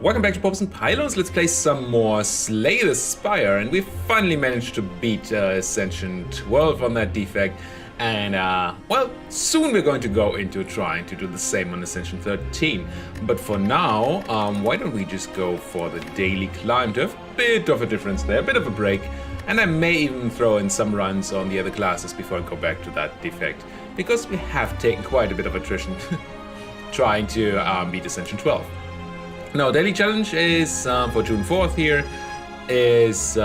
Welcome back to Pops and Pylons. Let's play some more Slay the Spire, and we finally managed to beat Ascension 12 on that defect. And well, soon we're going to go into trying to do the same on Ascension 13. But for now, why don't we just go for the daily climb to have a bit of a difference there, a bit of a break. And I may even throw in some runs on the other classes before I go back to that defect, because we have taken quite a bit of attrition trying to beat Ascension 12. Now, daily challenge is for June 4th here is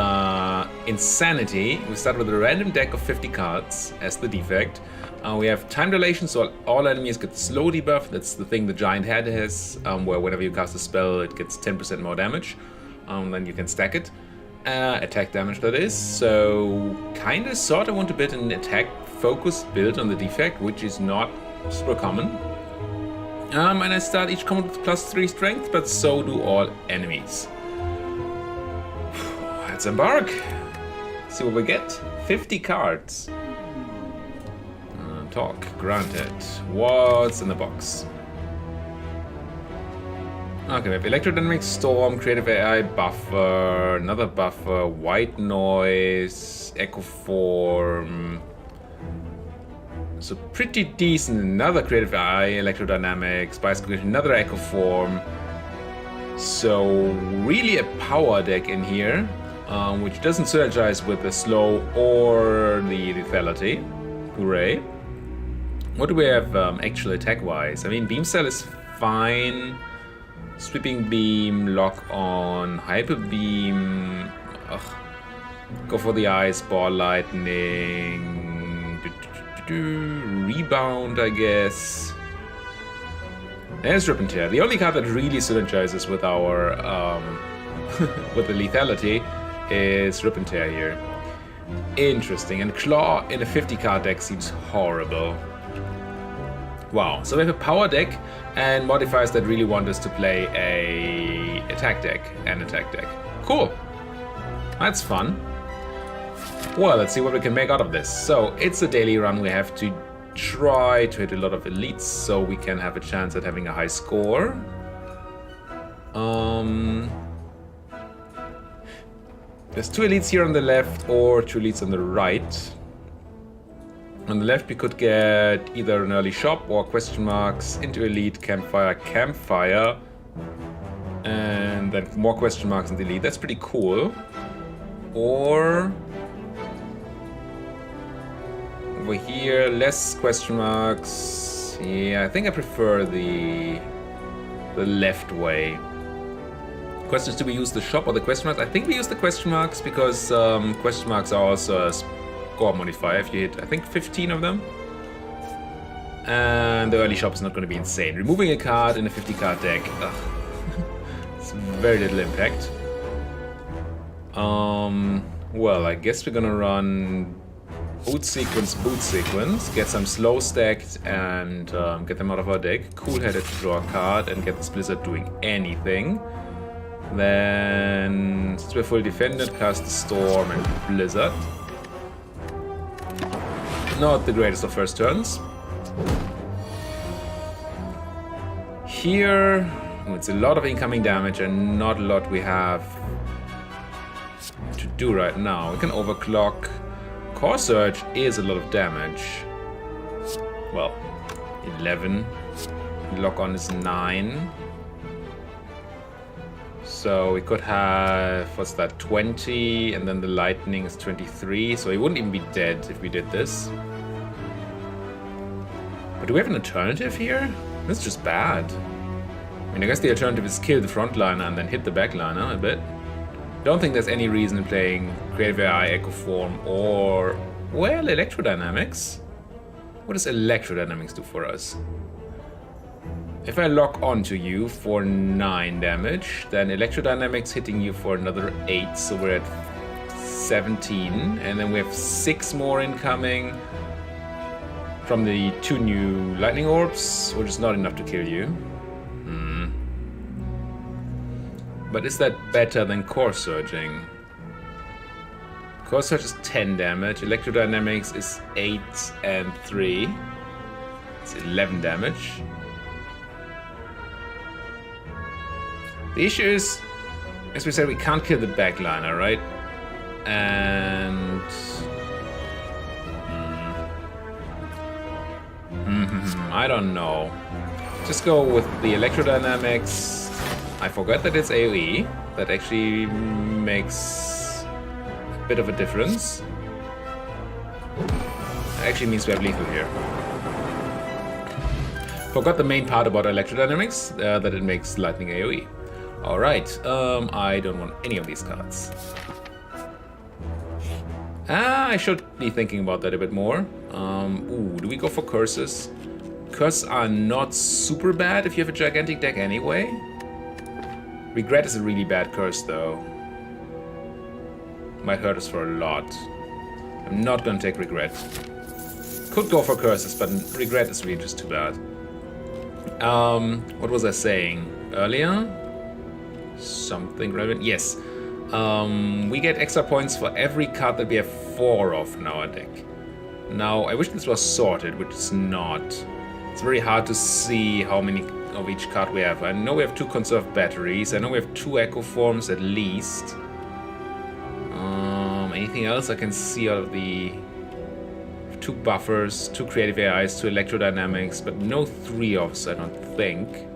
Insanity. We start with a random deck of 50 cards as the defect. We have time dilation, so all enemies get the slow debuff. That's the thing the giant head has, where whenever you cast a spell it gets 10% more damage. Then you can stack it. Attack damage, that is. So kinda sorta want to build an attack focused build on the defect, which is not super common. And I start each combat with +3 strength, but so do all enemies. Let's embark. See what we get. 50 cards. Talk granted. What's in the box? Okay, we have Electrodynamic Storm, Creative AI Buffer, another buffer, White Noise, Echo Form. So pretty decent. Another Creative AI, Electrodynamics, Spice Cognition, another Echo Form. So really a power deck in here, which doesn't synergize with the slow or the lethality. Hooray. What do we have actual attack-wise? I mean, Beam Cell is fine. Sweeping Beam, Lock On, Hyper Beam. Ugh. Go for the Ice, Ball Lightning. Rebound, I guess. There's Rip and Tear. The only card that really synergizes with our with the lethality is Rip and Tear here. Interesting. And Claw in a 50-card deck seems horrible. Wow. So we have a power deck and modifiers that really want us to play a attack deck and attack deck. Cool. That's fun. Well, let's see what we can make out of this. So it's a daily run. We have to try to hit a lot of elites so we can have a chance at having a high score. There's 2 elites here on the left or 2 elites on the right. On the left we could get either an early shop or question marks into elite, campfire, campfire, and then more question marks in the elite. That's pretty cool. Or over here, less question marks. Yeah, I think I prefer the left way. Questions, do we use the shop or the question marks? I think we use the question marks because question marks are also a score modifier if you hit, I think, 15 of them. And the early shop is not going to be insane. Removing a card in a 50-card deck, ugh. It's very little impact. Well, I guess we're gonna run boot sequence, get some slow stacked and get them out of our deck. Cool-headed to draw a card and get this Blizzard doing anything. Then, since we're fully defended, cast the Storm and Blizzard. Not the greatest of first turns. Here, it's a lot of incoming damage and not a lot we have to do right now. We can overclock. Core Surge is a lot of damage. Well, 11. Lock On is 9. So we could have, what's that, 20, and then the lightning is 23, so he wouldn't even be dead if we did this. But do we have an alternative here? That's just bad. I mean, I guess the alternative is kill the frontliner and then hit the backliner a bit. Don't think there's any reason in playing Creative AI, Echo Form, or, well, Electrodynamics. What does Electrodynamics do for us? If I lock onto you for 9 damage, then Electrodynamics hitting you for another 8, so we're at 17. And then we have 6 more incoming from the 2 new lightning orbs, which is not enough to kill you. But is that better than Core Surging? Core Surge is 10 damage, Electrodynamics is 8 and 3. It's 11 damage. The issue is, as we said, we can't kill the backliner, right? And... I don't know. Just go with the electrodynamics. I forgot that it's AoE. That actually makes a bit of a difference. That actually means we have lethal here. Forgot the main part about electrodynamics, that it makes lightning AoE. Alright, I don't want any of these cards. I should be thinking about that a bit more. Ooh, do we go for curses? Curses are not super bad if you have a gigantic deck anyway. Regret is a really bad curse though. Might hurt us for a lot. I'm not gonna take regret. Could go for curses, but regret is really just too bad. What was I saying earlier? Something relevant? Yes. We get extra points for every card that we have 4 of in our deck. Now, I wish this was sorted, which it's not. It's very hard to see how many of each card we have. I know we have 2 conserved batteries. I know we have 2 echo forms at least. Anything else I can see out of the... 2 buffers, 2 creative AIs, 2 electrodynamics, but no 3 offs, I don't think.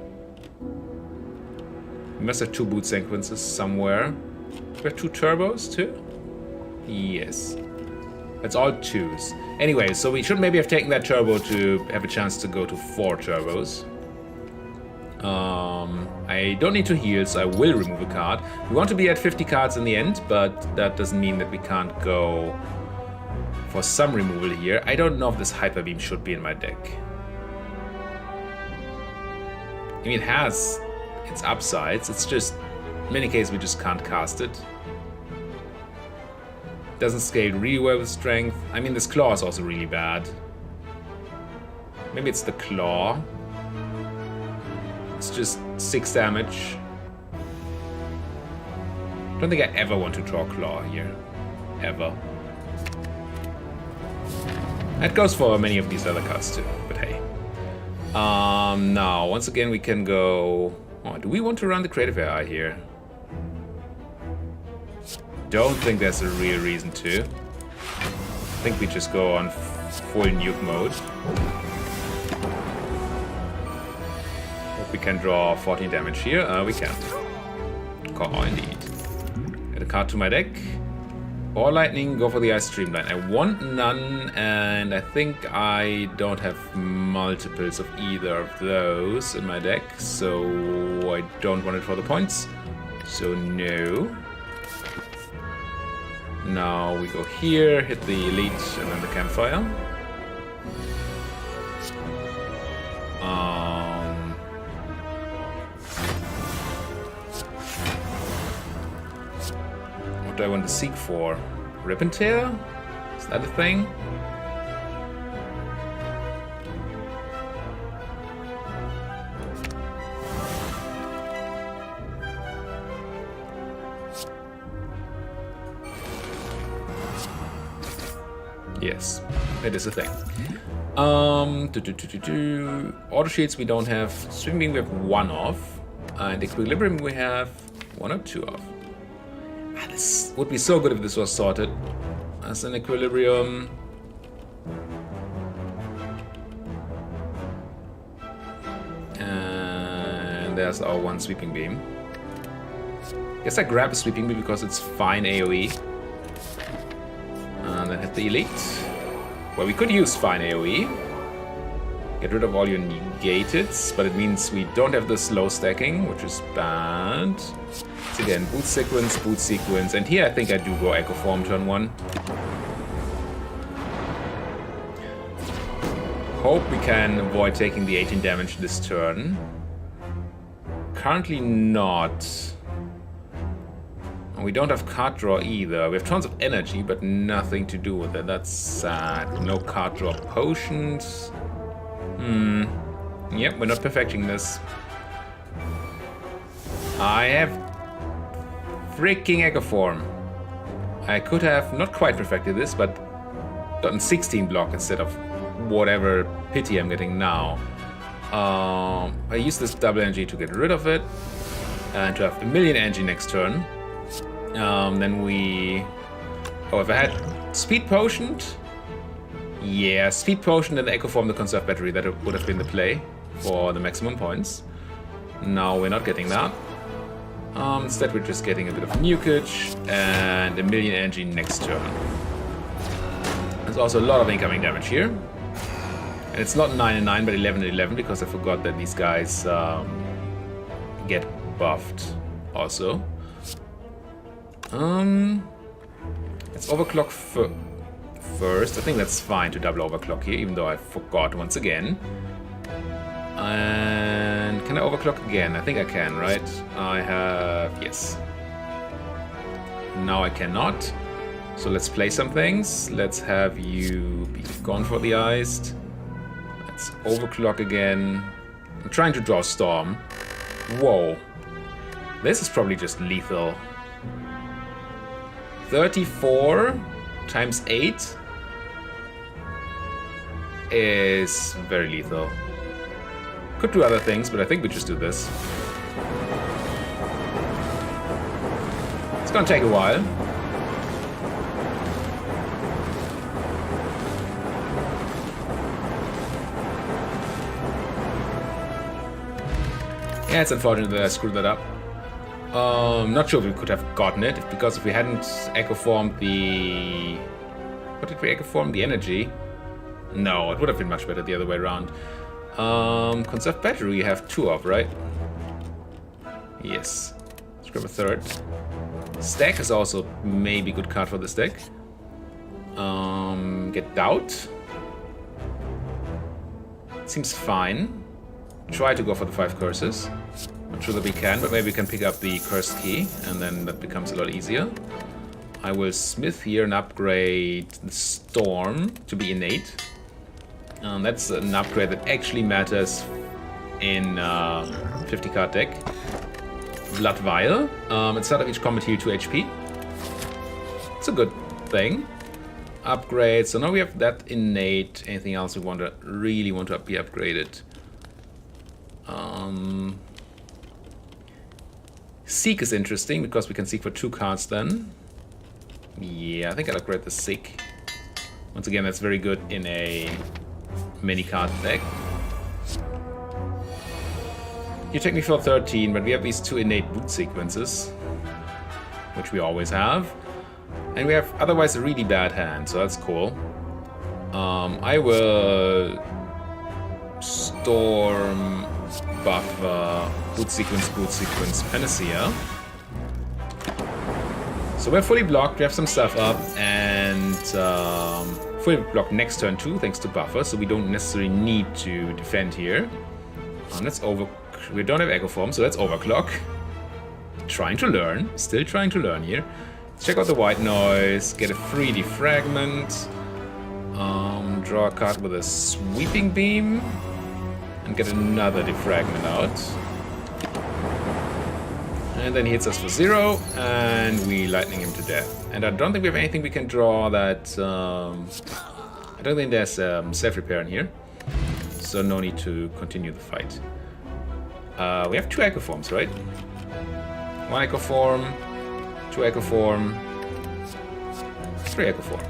We must have 2 boot sequences somewhere. We have 2 turbos too? Yes. That's all 2s. Anyway, so we should maybe have taken that turbo to have a chance to go to 4 turbos. I don't need to heal, so I will remove a card. We want to be at 50 cards in the end, but that doesn't mean that we can't go for some removal here. I don't know if this Hyper Beam should be in my deck. I mean, it has its upsides. It's just, in many cases, we just can't cast it. Doesn't scale really well with strength. I mean, this Claw is also really bad. Maybe it's the Claw. It's just 6 damage. Don't think I ever want to draw Claw here. Ever. That goes for many of these other cards too, but hey. Now, once again we can go... Oh, do we want to run the creative AI here? Don't think there's a real reason to. I think we just go on full nuke mode. Hope we can draw 14 damage here. We can't. Oh, indeed. Add a card to my deck. Or lightning, go for the ice streamline. I want none, and I think I don't have multiples of either of those in my deck, so I don't want it for the points. So no. Now we go here, hit the elite, and then the campfire. What do I want to seek for? Rip and tear? Is that a thing? Yes, it is a thing. Auto shields we don't have. Swimming we have 1 of. And equilibrium we have 1 or 2 of. This would be so good if this was sorted as an equilibrium. And there's our 1 sweeping beam. Guess I grab a sweeping beam because it's fine AoE. And then hit the elite. Well, we could use fine AoE. Get rid of all your negateds, but it means we don't have the slow stacking, which is bad. So again, boot sequence, and here I think I do go Echo Form turn 1. Hope we can avoid taking the 18 damage this turn. Currently not. And we don't have card draw either. We have tons of energy, but nothing to do with it. That's sad. No card draw potions. Yep, we're not perfecting this. I have freaking Echo Form. I could have not quite perfected this, but gotten 16 block instead of whatever pity I'm getting now. I use this double energy to get rid of it. and to have a million energy next turn. Then we... Oh, if I had Speed Potioned? Yeah, Speed Potion and the Echo Form, the Conserve Battery, that would have been the play for the maximum points. Now we're not getting that. Instead we're just getting a bit of nukage and a million energy next turn. There's also a lot of incoming damage here. And it's not 9 and 9, but 11 and 11, because I forgot that these guys get buffed also. Let's overclock first. I think that's fine to double overclock here, even though I forgot once again. And can I overclock again? I think I can, right? I have... yes. Now I cannot. So let's play some things. Let's have you be gone for the iced. Let's overclock again. I'm trying to draw Storm. Whoa. This is probably just lethal. 34 times 8 is very lethal. Could do other things, but I think we just do this. It's gonna take a while. Yeah, it's unfortunate that I screwed that up. Not sure if we could have gotten it, because if we hadn't Echo Formed the... What did we Echo Form? The energy? No, it would have been much better the other way around. Conserve Battery you have 2 of, right? Yes. Let's grab a third. Stack is also maybe a good card for this deck. Get Doubt. Seems fine. Try to go for the 5 curses. Not sure that we can, but maybe we can pick up the cursed key, and then that becomes a lot easier. I will smith here and upgrade the Storm to be innate. That's an upgrade that actually matters in 50 card deck. Blood Vial. At the start of each combat heal 2 HP. It's a good thing. Upgrade. So now we have that innate. Anything else we really want to be upgraded? Seek is interesting because we can seek for 2 cards then. Yeah, I think I'll upgrade the Seek. Once again, that's very good in a mini card deck. You take me for 13, but we have these 2 innate boot sequences, which we always have. And we have otherwise a really bad hand, so that's cool. I will Storm, Buffer, boot sequence, Panacea. So we're fully blocked, we have some stuff up, and fully blocked next turn too, thanks to Buffer, so we don't necessarily need to defend here. We don't have Echo Form, so let's overclock. Trying to learn, still trying to learn here. Let's check out the white noise, get a free defragment, draw a card with a sweeping beam, and get another defragment out. And then he hits us for 0, and we lightning him to death. And I don't think we have anything we can draw that... I don't think there's self-repair in here, so no need to continue the fight. We have 2 Echo Forms, right? 1 Echo Form, 2 Echo Form, 3 Echo Form.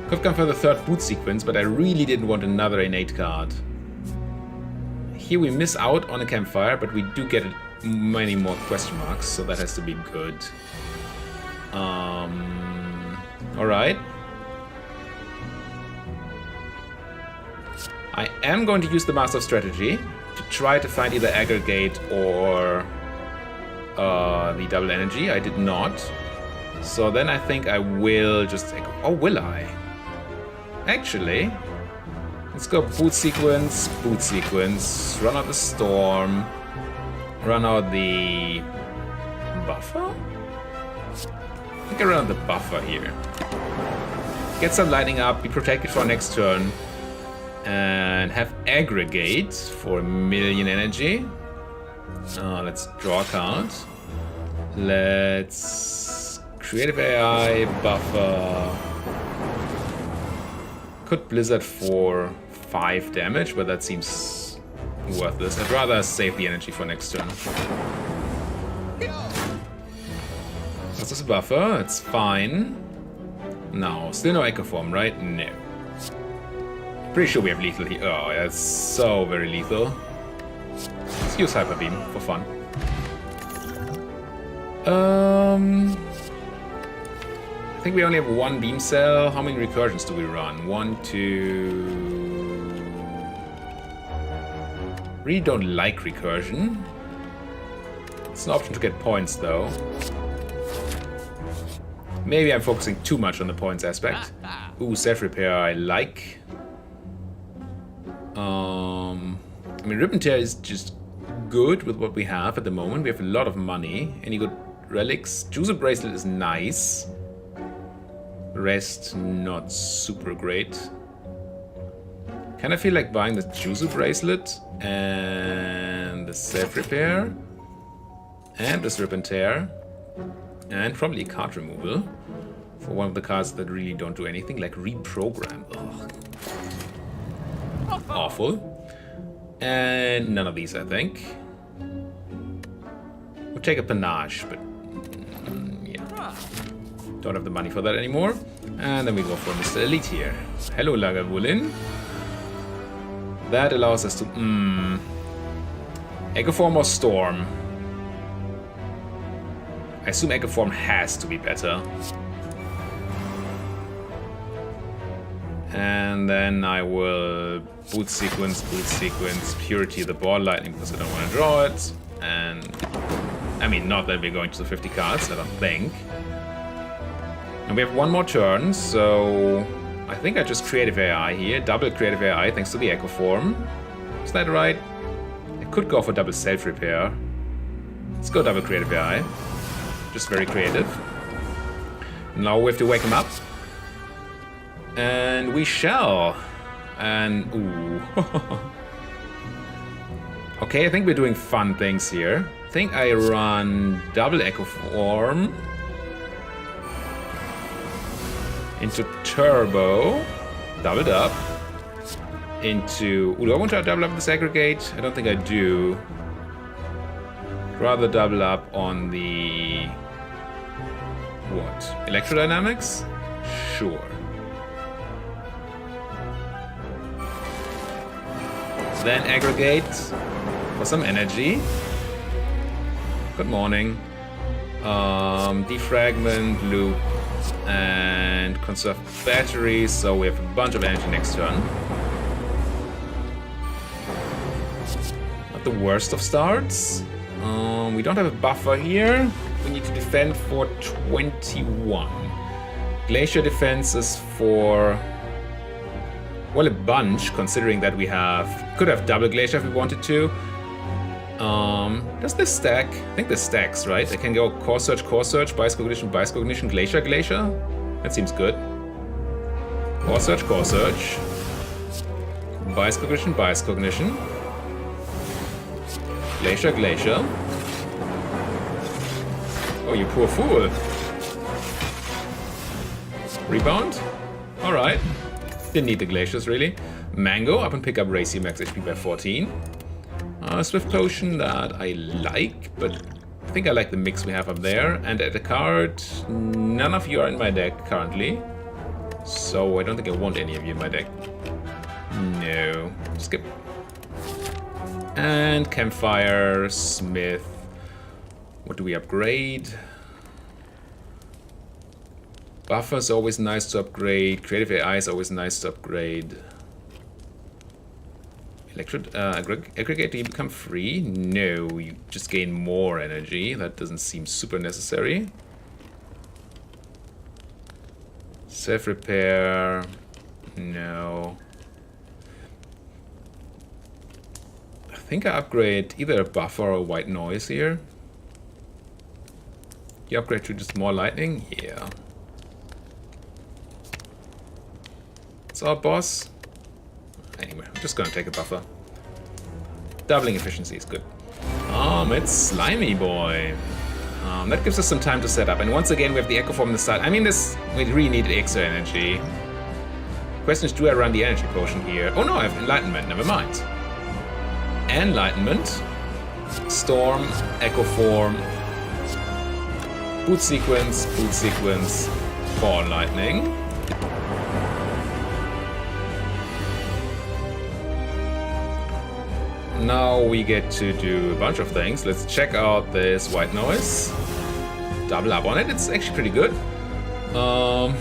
Could have gone for the 3rd boot sequence, but I really didn't want another innate card. Here we miss out on a campfire, but we do get many more question marks, so that has to be good. Alright. I am going to use the Master of Strategy to try to find either Aggregate or the Double Energy. I did not. So then I think I will just... Oh, will I? Actually... Let's go boot sequence, run out the Storm, run out the Buffer? I think I run out the Buffer here. Get some lightning up, be protected for next turn, and have Aggregate for 1 million energy. Let's draw a card. Let's Creative AI, Buffer. Could Blizzard for 5 damage, but that seems worthless. I'd rather save the energy for next turn. What's this buffer? It's fine. No, still no Echo Form, right? No. Pretty sure we have lethal here. Oh, that's so very lethal. Let's use Hyper Beam for fun. I think we only have one beam cell. How many recursions do we run? 1, 2... Really don't like recursion. It's an option to get points though. Maybe I'm focusing too much on the points aspect. Ooh, self-repair I like. I mean, Rip and Tear is just good with what we have at the moment. We have a lot of money. Any good relics? Juicer Bracelet is nice. Rest, not super great. Kind of feel like buying the Juicer Bracelet and the self-repair and this Rip and Tear and probably card removal for one of the cards that really don't do anything, like Reprogram. Ugh. Awful. And none of these, I think. We'll take a Panache, but yeah. Don't have the money for that anymore. And then we go for Mr. Elite here. Hello, Lagavulin. That allows us to... Echo Form or Storm? I assume Echo Form has to be better. And then I will boot sequence, Purity the Ball Lightning because I don't want to draw it. And I mean, not that we're going to the 50 cards, I don't think. And we have one more turn, so I think I just Creative AI here. Double Creative AI thanks to the Echo Form. Is that right? I could go for double self-repair. Let's go double Creative AI. Just very creative. Now we have to wake him up. And we shall. And ooh. Okay, I think we're doing fun things here. I think I run double Echo Form into Turbo, doubled up, into... Ooh, do I want to double up this Aggregate? I don't think I do. Rather double up on the... What? Electrodynamics? Sure. Then Aggregate for some energy. Good morning. Defragment, loop, and conserve batteries, so we have a bunch of energy next turn. Not the worst of starts. We don't have a buffer here. We need to defend for 21. Glacier defenses for... Well, a bunch, considering that we could have double Glacier if we wanted to. Does this stack? I think this stacks, right? I can go Core Search, Bias Cognition, Glacier. That seems good. Core Search. Bias Cognition. Glacier. Oh, you poor fool. Rebound? Alright. Didn't need the Glaciers, really. Mango, up and pick up Racy max HP by 14. Swift Potion that I like, but I think I like the mix we have up there. And at the card, none of you are in my deck currently. So I don't think I want any of you in my deck. No. Skip. And Campfire, Smith. What do we upgrade? Buffer is always nice to upgrade. Creative AI is always nice to upgrade. Aggregate, do you become free? No, you just gain more energy. That doesn't seem super necessary. Self-repair. No. I think I upgrade either a buffer or a white noise here. You upgrade to just more lightning? Yeah. It's our boss. Anyway, I'm just gonna take a buffer. Doubling efficiency is good. It's Slimy Boy. That gives us some time to set up. And once again, we have the Echo Form on the side. I mean, we really need extra energy. Question is, do I run the energy potion here? Oh no, I have Enlightenment. Never mind. Enlightenment, Storm, Echo Form, boot sequence, Ball Lightning. Now we get to do a bunch of things. Let's check out this white noise. Double up on it. It's actually pretty good. All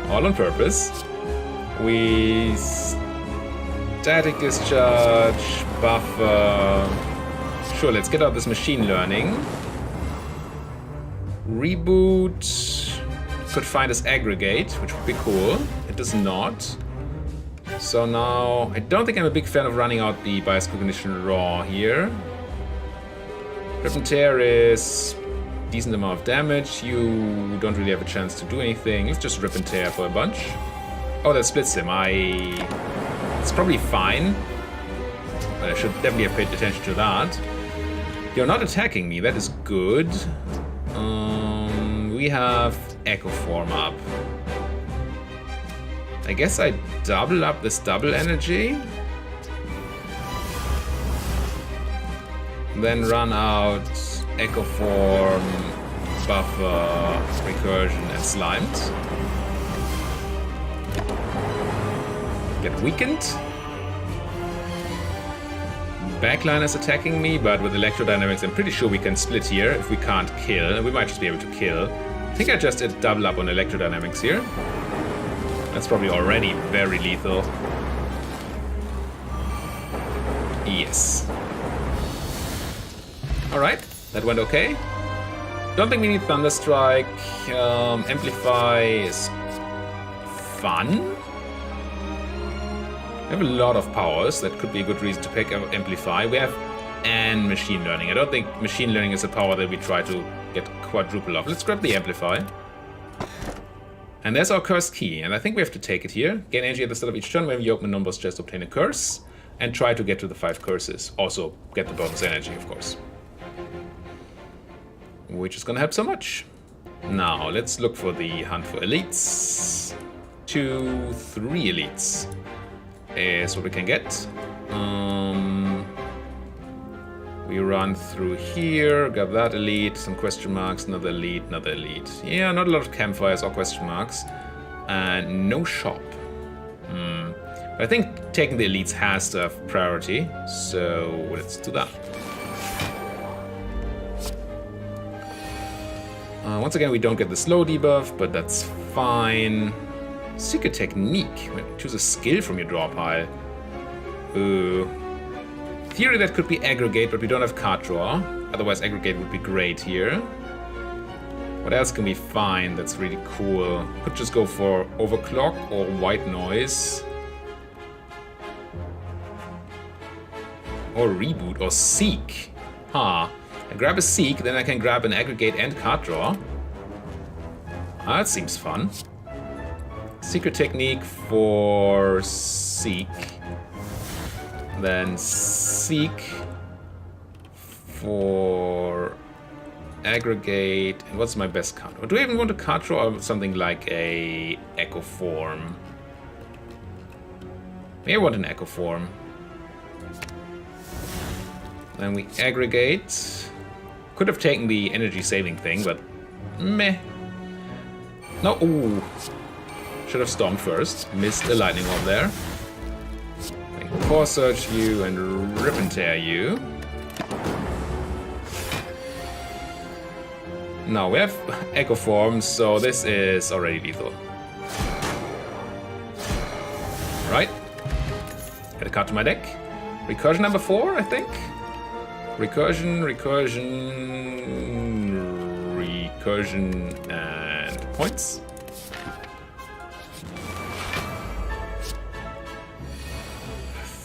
on purpose. We static discharge, buffer. Sure, let's get out this machine learning. Reboot. Could find us aggregate, which would be cool. It does not. So now, I don't think I'm a big fan of running out the bias cognition raw here. Rip and tear is decent amount of damage. You don't really have a chance to do anything. Let's just rip and tear for a bunch. Oh, that splits him. It's probably fine. But I should definitely have paid attention to that. You're not attacking me. That is good. We have Echo Form up. I guess I double up this double energy. Then run out Echo Form, Buffer, Recursion, and Slimed. Get weakened. Backline is attacking me, but with Electrodynamics I'm pretty sure we can split here if we can't kill. We might just be able to kill. I think I just did double up on Electrodynamics here. That's probably already very lethal. Yes. Alright, that went okay. Don't think we need Thunderstrike. Amplify is fun. We have a lot of powers. That could be a good reason to pick up Amplify. We have and Machine Learning. I don't think Machine Learning is a power that we try to get quadruple of. Let's grab the Amplify. And there's our cursed key, and I think we have to take it here. Gain energy at the start of each turn. Whenever you open a numbers chest, obtain a curse. And try to get to the 5 curses. Also, get the bonus energy, of course. Which is gonna help so much. Now, let's look for the hunt for elites. 2, 3 elites is what we can get. We run through here, got that elite, some question marks, another elite, another elite. Yeah, not a lot of campfires or question marks. And no shop. But I think taking the elites has to have priority, so let's do that. Once again, we don't get the slow debuff, but that's fine. Secret technique. Choose a skill from your draw pile. Ooh. Theory that could be aggregate, but we don't have card draw. Otherwise aggregate would be great here. What else can we find that's really cool? Could just go for overclock or white noise. Or reboot or seek. I grab a seek, then I can grab an aggregate and card draw. That seems fun. Secret technique for seek. Then seek for aggregate. And what's my best card? Or do I even want a card draw or something like a Echo Form? Maybe I want an Echo Form. Then we aggregate. Could have taken the energy saving thing, but meh. No, ooh. Should have stormed first. Missed the lightning orb there. Core search you and rip and tear you. Now we have Echo Form, so this is already lethal. Right. Add a card to my deck. Recursion number 4, I think. Recursion, and points.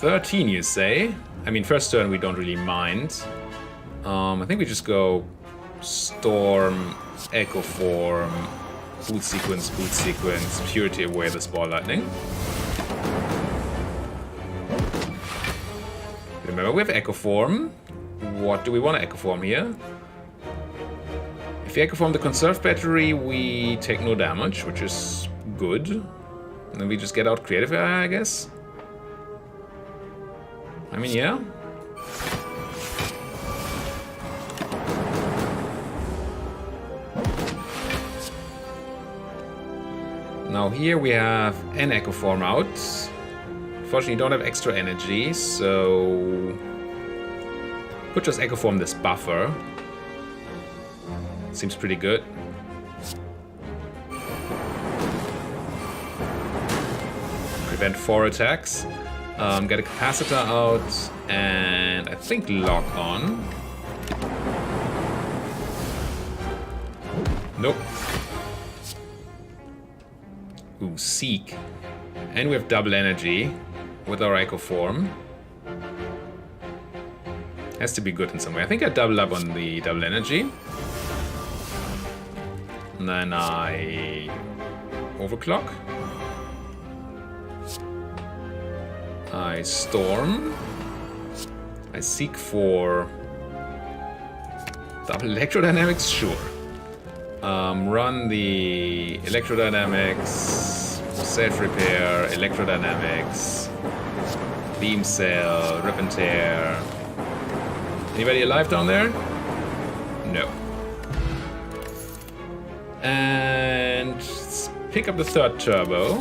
$13, you say? I mean, first turn we don't really mind. I think we just go Storm, Echo Form, boot sequence, Purity away the Spore Lightning. Remember, we have Echo Form. What do we want to Echo Form here? If we Echo Form the Conserve Battery, we take no damage, which is good. And then we just get out Creative, I guess. I mean, yeah. Now here we have an Echo Form out. Unfortunately, don't have extra energy, so could just Echo Form this buffer. Seems pretty good. Prevent 4 attacks. Get a capacitor out, and I think lock on. Nope. Ooh, seek. And we have double energy with our Echo Form. Has to be good in some way. I think I double up on the double energy. And then I overclock. I storm. I seek for double electrodynamics, sure. Run the electrodynamics, self-repair, electrodynamics, beam cell, rip and tear. Anybody alive down there? No. And let's pick up the third turbo.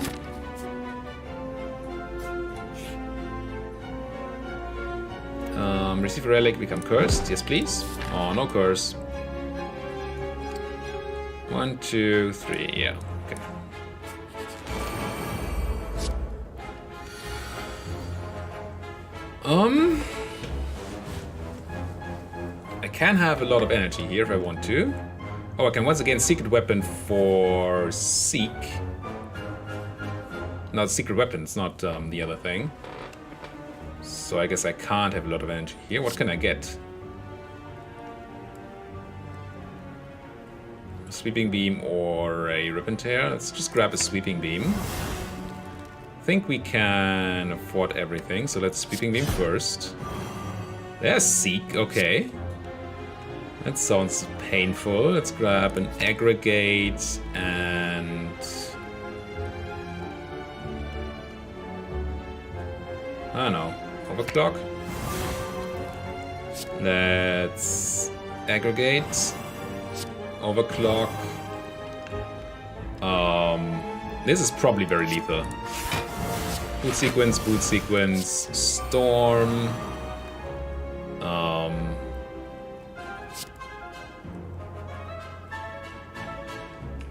Receive a relic, become cursed. Yes, please. Oh, no curse. 1, 2, 3. Yeah. Okay. I can have a lot of energy here if I want to. Oh, I can once again secret weapon for seek. No, secret weapon. It's not the other thing. So I guess I can't have a lot of energy here. What can I get? A sweeping beam or a rip and tear? Let's just grab a sweeping beam. I think we can afford everything, so let's sweeping beam first. There's seek, okay. That sounds painful. Let's grab an aggregate and... I don't know. Overclock. Let's aggregate. Overclock. This is probably very lethal. Boot sequence, storm.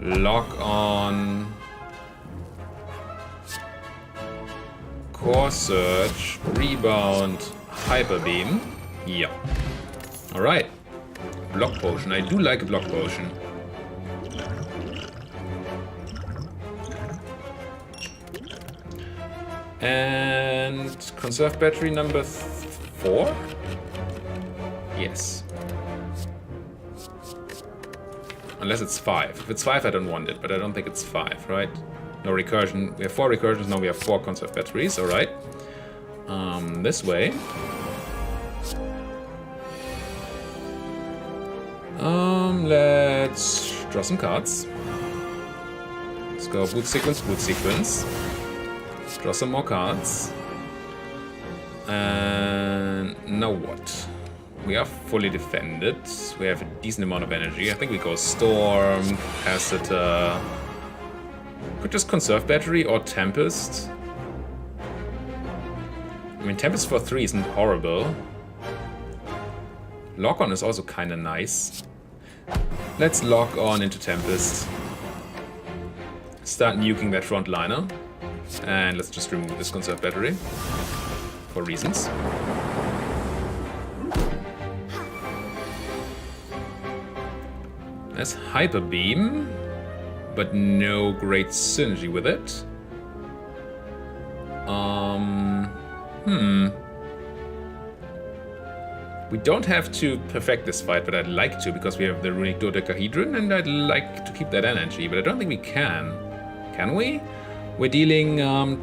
Lock on. Core Surge, Rebound, Hyper Beam. Yeah. Alright. Block Potion. I do like a Block Potion. And Conserve Battery number 4? Yes. Unless it's 5. If it's 5, I don't want it, but I don't think it's 5, right? No recursion. We have 4 recursions, now we have 4 conserve batteries, alright. This way. Let's draw some cards. Let's go boot sequence. Draw some more cards. And now what? We are fully defended. We have a decent amount of energy. I think we go Storm, Capacitor. Could just Conserve Battery or Tempest. I mean, Tempest for 3 isn't horrible. Lock on is also kind of nice. Let's lock on into Tempest. Start nuking that frontliner. And let's just remove this Conserve Battery. For reasons. There's Hyper Beam. But no great synergy with it. We don't have to perfect this fight, but I'd like to because we have the runic dodecahedron and I'd like to keep that energy, but I don't think we can. Can we? We're dealing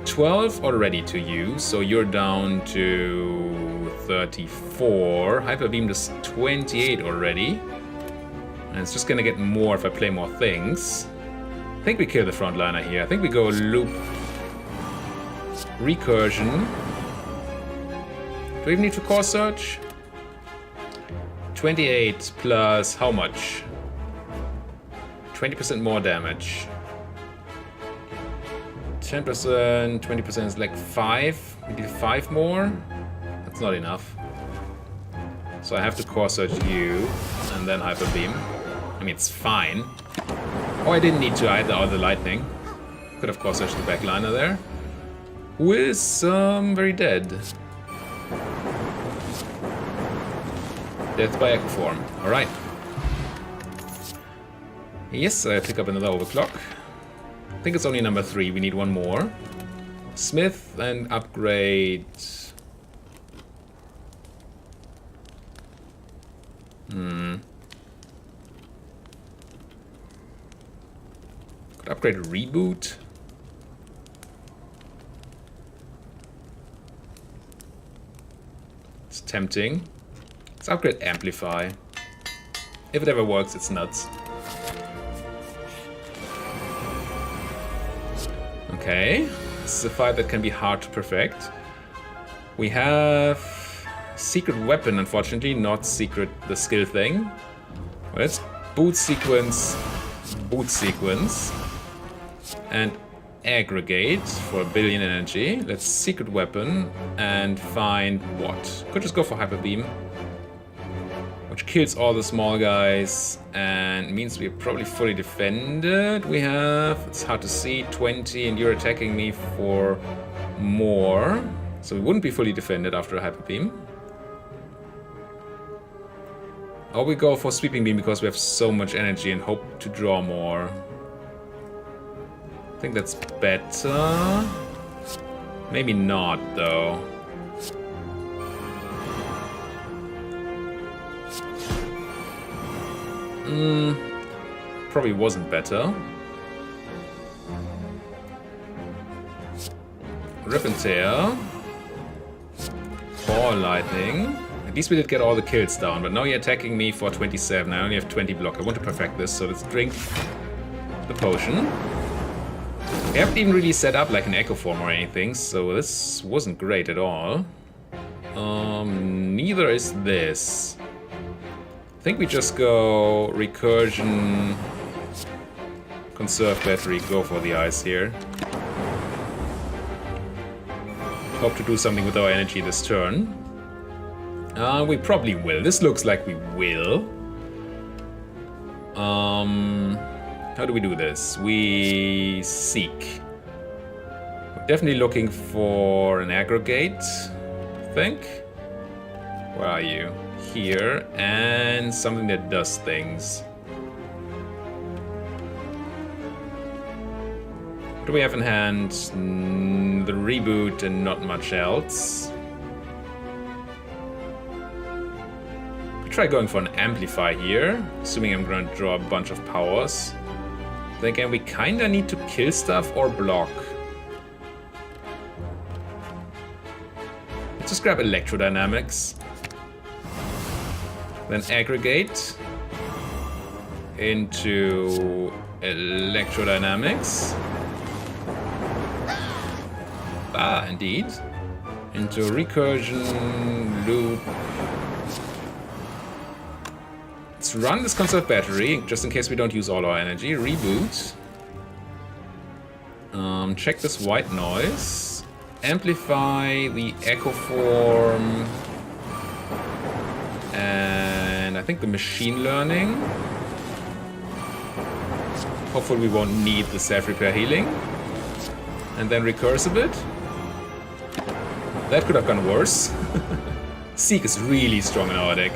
12 already to you, so you're down to 34. Hyper Beam does 28 already. And it's just gonna get more if I play more things. I think we kill the frontliner here. I think we go loop recursion Do we even need to core search? 28 plus how much? 20% more damage. 10%, 20% is like 5. We need 5 more. That's not enough. So I have to core search you and then hyper beam. I mean, it's fine. Oh, I didn't need to either, or the lightning. Could have core searched the backliner there. Who is very dead. Death by Echo Form. Alright. Yes, I pick up another overclock. I think it's only number 3. We need one more. Smith and upgrade. Could upgrade reboot. It's tempting. Let's upgrade amplify. If it ever works, it's nuts. Okay, this is a fight that can be hard to perfect. We have secret weapon, unfortunately, not secret the skill thing. Well, let's boot sequence, and aggregate for 1 billion energy. Let's secret weapon and find what? Could just go for hyper beam, which kills all the small guys and means we're probably fully defended. We have, it's hard to see, 20, and you're attacking me for more. So we wouldn't be fully defended after a hyper beam. Or we go for sweeping beam because we have so much energy and hope to draw more. I think that's better. Maybe not, though. Probably wasn't better. Rip and tear. Ball lightning. At least we did get all the kills down, but now you're attacking me for 27. I only have 20 block. I want to perfect this, so let's drink the potion. We haven't even really set up like an echo form or anything, so this wasn't great at all. Neither is this. I think we just go recursion, conserve battery, go for the ice here. Hope to do something with our energy this turn. We probably will. This looks like we will. How do we do this? We seek. We're definitely looking for an aggregate, I think. Where are you? Here, and something that does things. What do we have in hand? The reboot and not much else. I'll try going for an amplify here, assuming I'm going to draw a bunch of powers. Then again, we kinda need to kill stuff or block. Let's just grab electrodynamics. Then aggregate into electrodynamics. Ah, indeed. Into recursion loop. Let's run this conserve battery, just in case we don't use all our energy. Reboot. Check this white noise. Amplify the echo form. And I think the machine learning. Hopefully we won't need the self-repair healing. And then recurse a bit. That could have gone worse. Seek is really strong in our deck.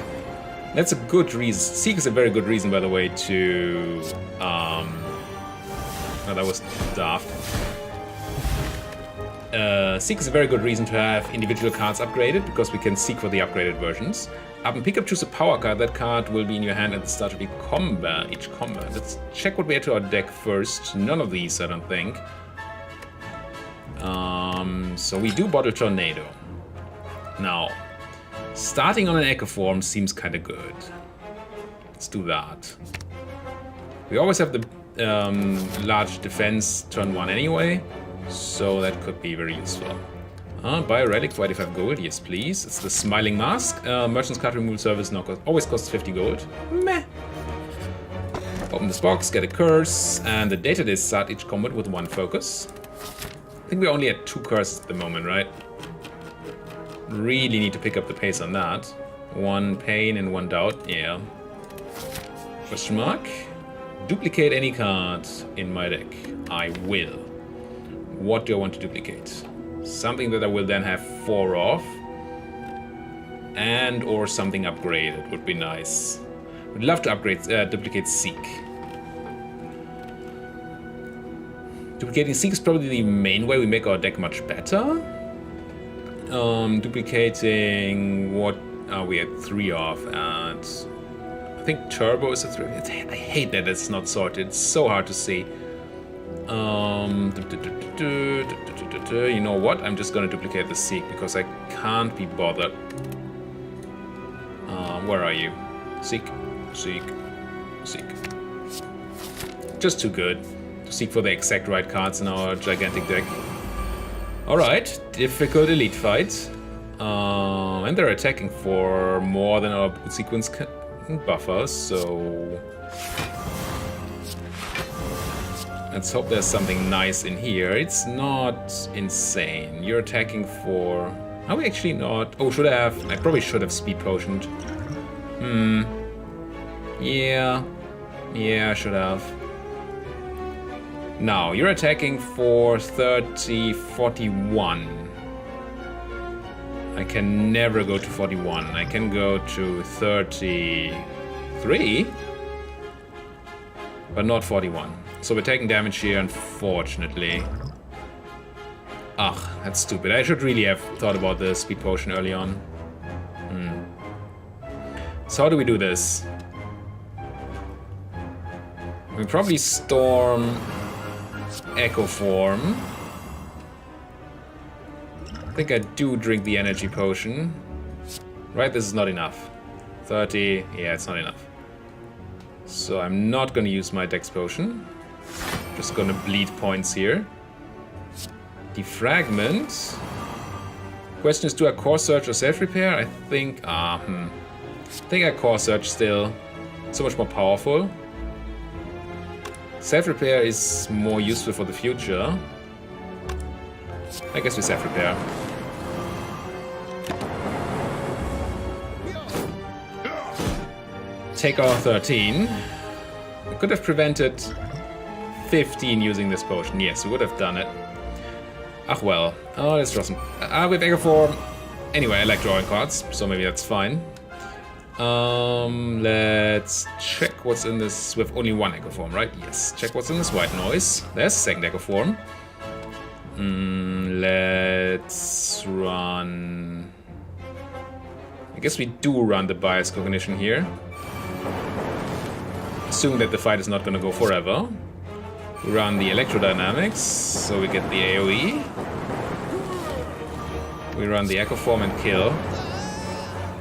That's a good reason. Seek is a very good reason, by the way, to... No, that was daft. Seek is a very good reason to have individual cards upgraded, because we can seek for the upgraded versions. Up and pick up, choose a power card. That card will be in your hand at the start of each combat. Let's check what we add to our deck first. None of these, I don't think. So we do Bottle Tornado. Now, starting on an Echo form seems kind of good. Let's do that. We always have the large defense turn 1 anyway, so that could be very useful. Buy a relic for 85 gold. Yes, please. It's the Smiling Mask. Merchant's card removal service always costs 50 gold. Meh. Open this box, get a curse, and the data disc start each combat with 1 focus. I think we're only at 2 curses at the moment, right? Really need to pick up the pace on that. 1 pain and 1 doubt, yeah. Question mark? Duplicate any card in my deck. I will. What do I want to duplicate? Something that I will then have 4 of. And or something upgraded would be nice. Would love to upgrade, duplicate Seek. Duplicating Seek is probably the main way we make our deck much better. Duplicating what we had 3 of, and I think Turbo is a 3. I hate that it's not sorted. It's so hard to see. You know what? I'm just gonna duplicate the Seek because I can't be bothered. Where are you? Seek. Seek. Seek. Just too good to seek for the exact right cards in our gigantic deck. Alright, difficult elite fight. And they're attacking for more than our boot sequence buffers, so let's hope there's something nice in here. It's not insane. You're attacking for... Are we actually not? Oh, should I have? I probably should have speed potioned. Yeah, I should have. Now, you're attacking for 30, 41. I can never go to 41. I can go to 33, but not 41. So we're taking damage here, unfortunately. Ugh, that's stupid. I should really have thought about the speed potion early on. So how do we do this? We probably storm Echo Form. I think I do drink the energy potion. Right, this is not enough. 30, yeah, it's not enough. So I'm not gonna use my Dex potion. Just gonna bleed points here. Defragment. Question is, do I core search or self-repair? I think, I think I core search still. So much more powerful. Self-repair is more useful for the future. I guess we self-repair. Take our 13. We could have prevented 15 using this potion. Yes, we would have done it. Ach well. Oh, let's draw some. We have Echo Form. Anyway, I like drawing cards, so maybe that's fine. Let's check what's in this. We have only 1 Echo Form, right? Yes. Check what's in this white noise. There's a second Echo Form. Let's run. I guess we do run the bias cognition here. Assume that the fight is not going to go forever. We run the electrodynamics, so we get the AoE. We run the Echo Form and kill.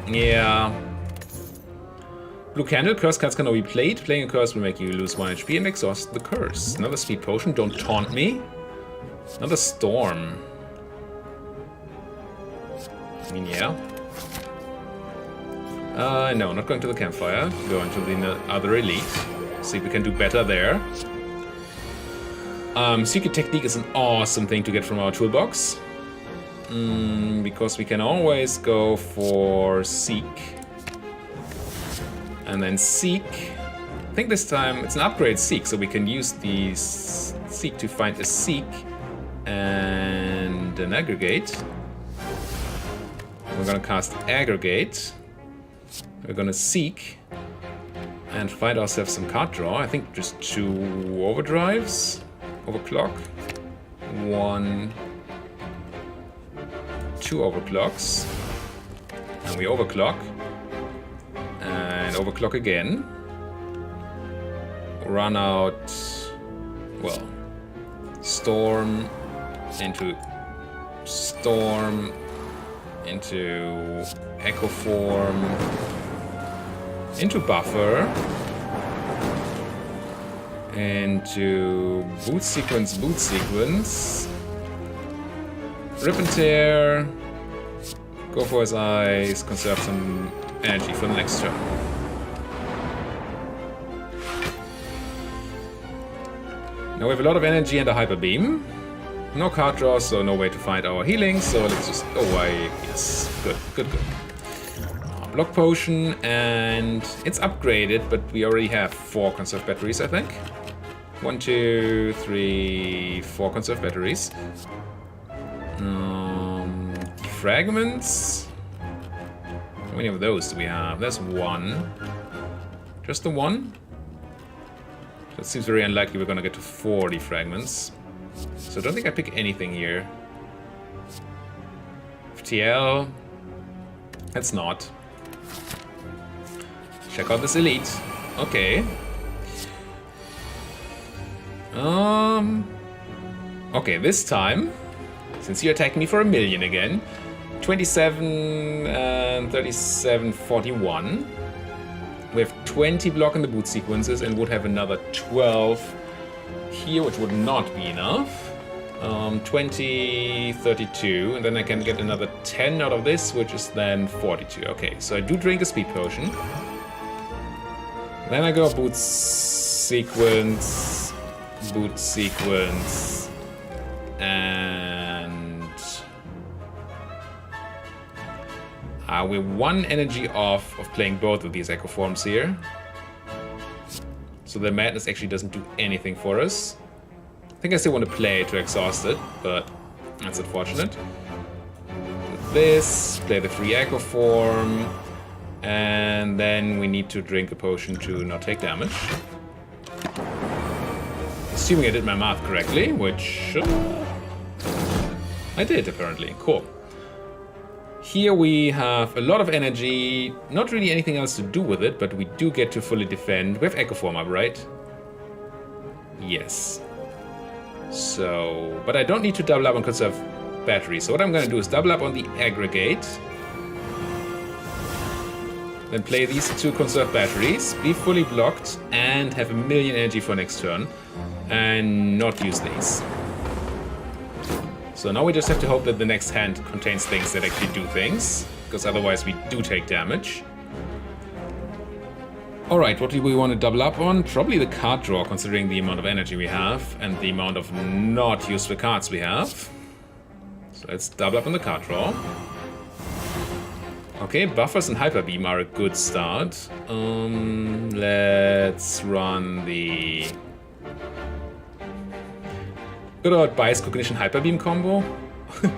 Yeah. Blue Candle, curse cards cannot be played. Playing a curse will make you lose 1 HP and exhaust the curse. Another speed potion, don't taunt me. Another storm. I mean, yeah. No, not going to the campfire. Going to the other elite. See if we can do better there. Secret Technique is an awesome thing to get from our toolbox. Because we can always go for Seek. And then Seek. I think this time it's an upgrade Seek, so we can use the Seek to find a Seek and an Aggregate. We're gonna cast Aggregate. We're gonna Seek and find ourselves some card draw. I think just 2 overdrives. Overclock. 1. 2 overclocks. And we overclock. And overclock again. Run out. Well. Storm. Into. Storm. Into. Echo Form. Into Buffer. Into boot sequence. Rip and tear. Go for his eyes. Conserve some energy for the next turn. Now we have a lot of energy and a hyper beam. No card draw, so no way to find our healing. So let's just go away. Yes, good, good, good. Block potion, and it's upgraded, but we already have 4 conserved batteries, I think. 1, 2, 3, 4 conserved batteries. Fragments. How many of those do we have? There's 1. Just the 1? That seems very unlikely we're gonna get to 40 fragments. So I don't think I pick anything here. FTL. Let's not. Check out this elite. Okay. Okay, this time, since you're attacking me for 1 million again, 27 and 37, 41. We have 20 block in the boot sequences and would have another 12 here, which would not be enough. 20, 32, and then I can get another 10 out of this, which is then 42. Okay, so I do drink a speed potion. Then I go boot sequence, and we're 1 energy off of playing both of these echo forms here. So the madness actually doesn't do anything for us. I think I still want to play to exhaust it, but that's unfortunate. With this, play the free echo form, and then we need to drink a potion to not take damage. Assuming I did my math correctly, which I did apparently. Cool. Here we have a lot of energy, not really anything else to do with it, but we do get to fully defend. We have echo form up, right? Yes. So, but I don't need to double up on conserve battery. So what I'm gonna do is double up on the aggregate. Then play these 2 conserve batteries, be fully blocked, and have 1 million energy for next turn. And not use these. So now we just have to hope that the next hand contains things that actually do things, because otherwise we do take damage. Alright, what do we want to double up on? Probably the card draw, considering the amount of energy we have and the amount of not useful cards we have. So let's double up on the card draw. Okay, buffers and hyper beam are a good start. Let's run the good old bias cognition hyper beam combo. Do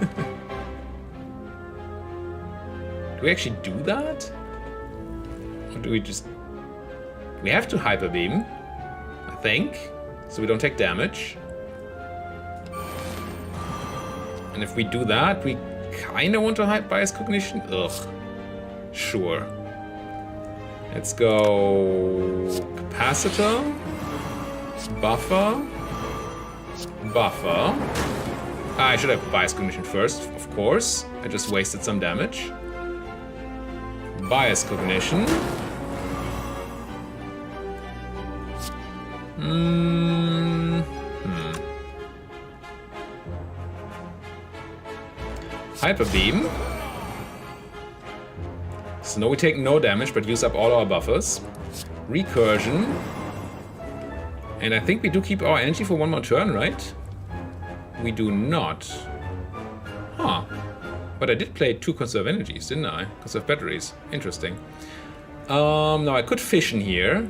we actually do that? Or do we just... We have to hyper beam, I think, so we don't take damage. And if we do that, we kind of want to hide bias cognition. Ugh. Sure. Let's go capacitor, buffer. I should have bias cognition first, of course. I just wasted some damage. Bias cognition. Hyper beam. So now we take no damage, but use up all our buffers. Recursion. And I think we do keep our energy for 1 more turn, right? We do not. Huh. But I did play 2 conserve energies, didn't I? Conserve batteries. Interesting. Now I could fission here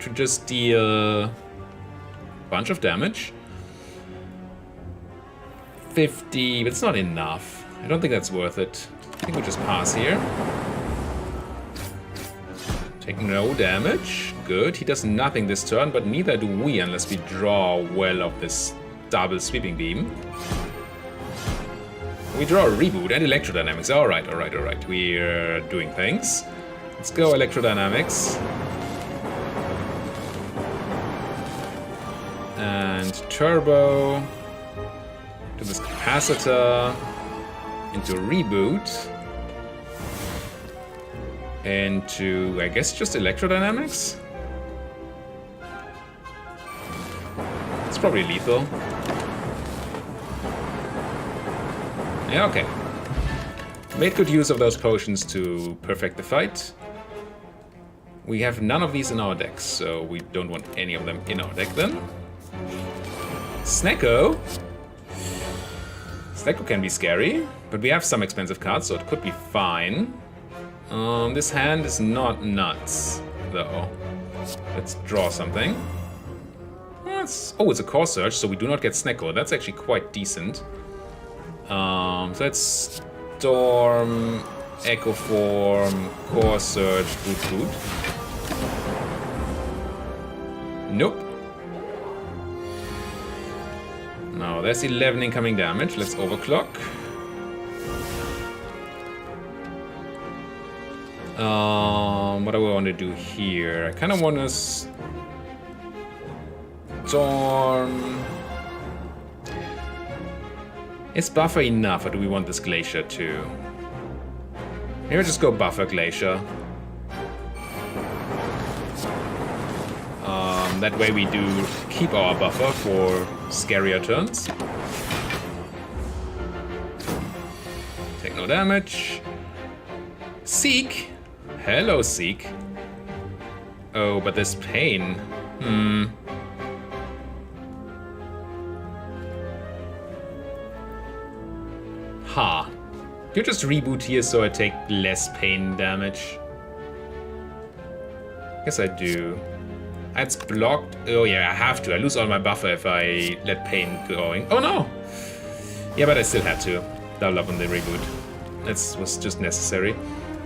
to just deal a bunch of damage. 50, but it's not enough. I don't think that's worth it. I think we'll just pass here. Take no damage. Good. He does nothing this turn, but neither do we unless we draw well of this double sweeping beam. We draw a reboot and electrodynamics. Alright. We're doing things. Let's go electrodynamics. And turbo. To this capacitor. Into reboot. Into, I guess, just electrodynamics? It's probably lethal. Yeah, okay. Made good use of those potions to perfect the fight. We have none of these in our decks, so we don't want any of them in our deck then. Snecko. Snecko can be scary, but we have some expensive cards, so it could be fine. This hand is not nuts, though. Let's draw something. Oh, it's a Core Search, so we do not get Snecko. That's actually quite decent. So let's Storm, Echo Form, Core Search, good. Nope. Now there's 11 incoming damage. Let's overclock. What do I want to do here? I kind of want to Storm. Is Buffer enough, or do we want this Glacier too? Maybe I'll just go Buffer Glacier. That way we do keep our buffer for scarier turns. Take no damage. Seek. Hello, Seek. Oh, but there's pain. Ha. You just reboot here so I take less pain damage. Guess I do. It's blocked. Oh yeah, I have to. I lose all my buffer if I let pain going. Oh no! Yeah, but I still had to. Double up on the reboot. That was just necessary.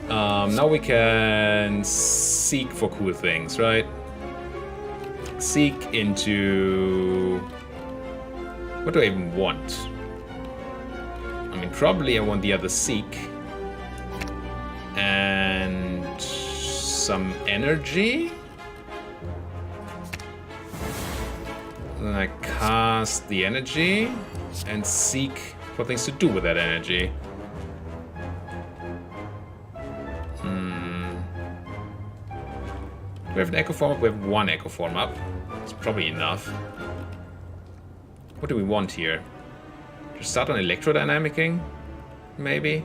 Now we can seek for cool things, right? Seek into... What do I even want? I mean, probably I want the other seek. And... some energy? Then I cast the energy and seek for things to do with that energy. Do we have an Echo Form up? We have one Echo Form up. It's probably enough. What do we want here? Just start on electrodynamicing? Maybe?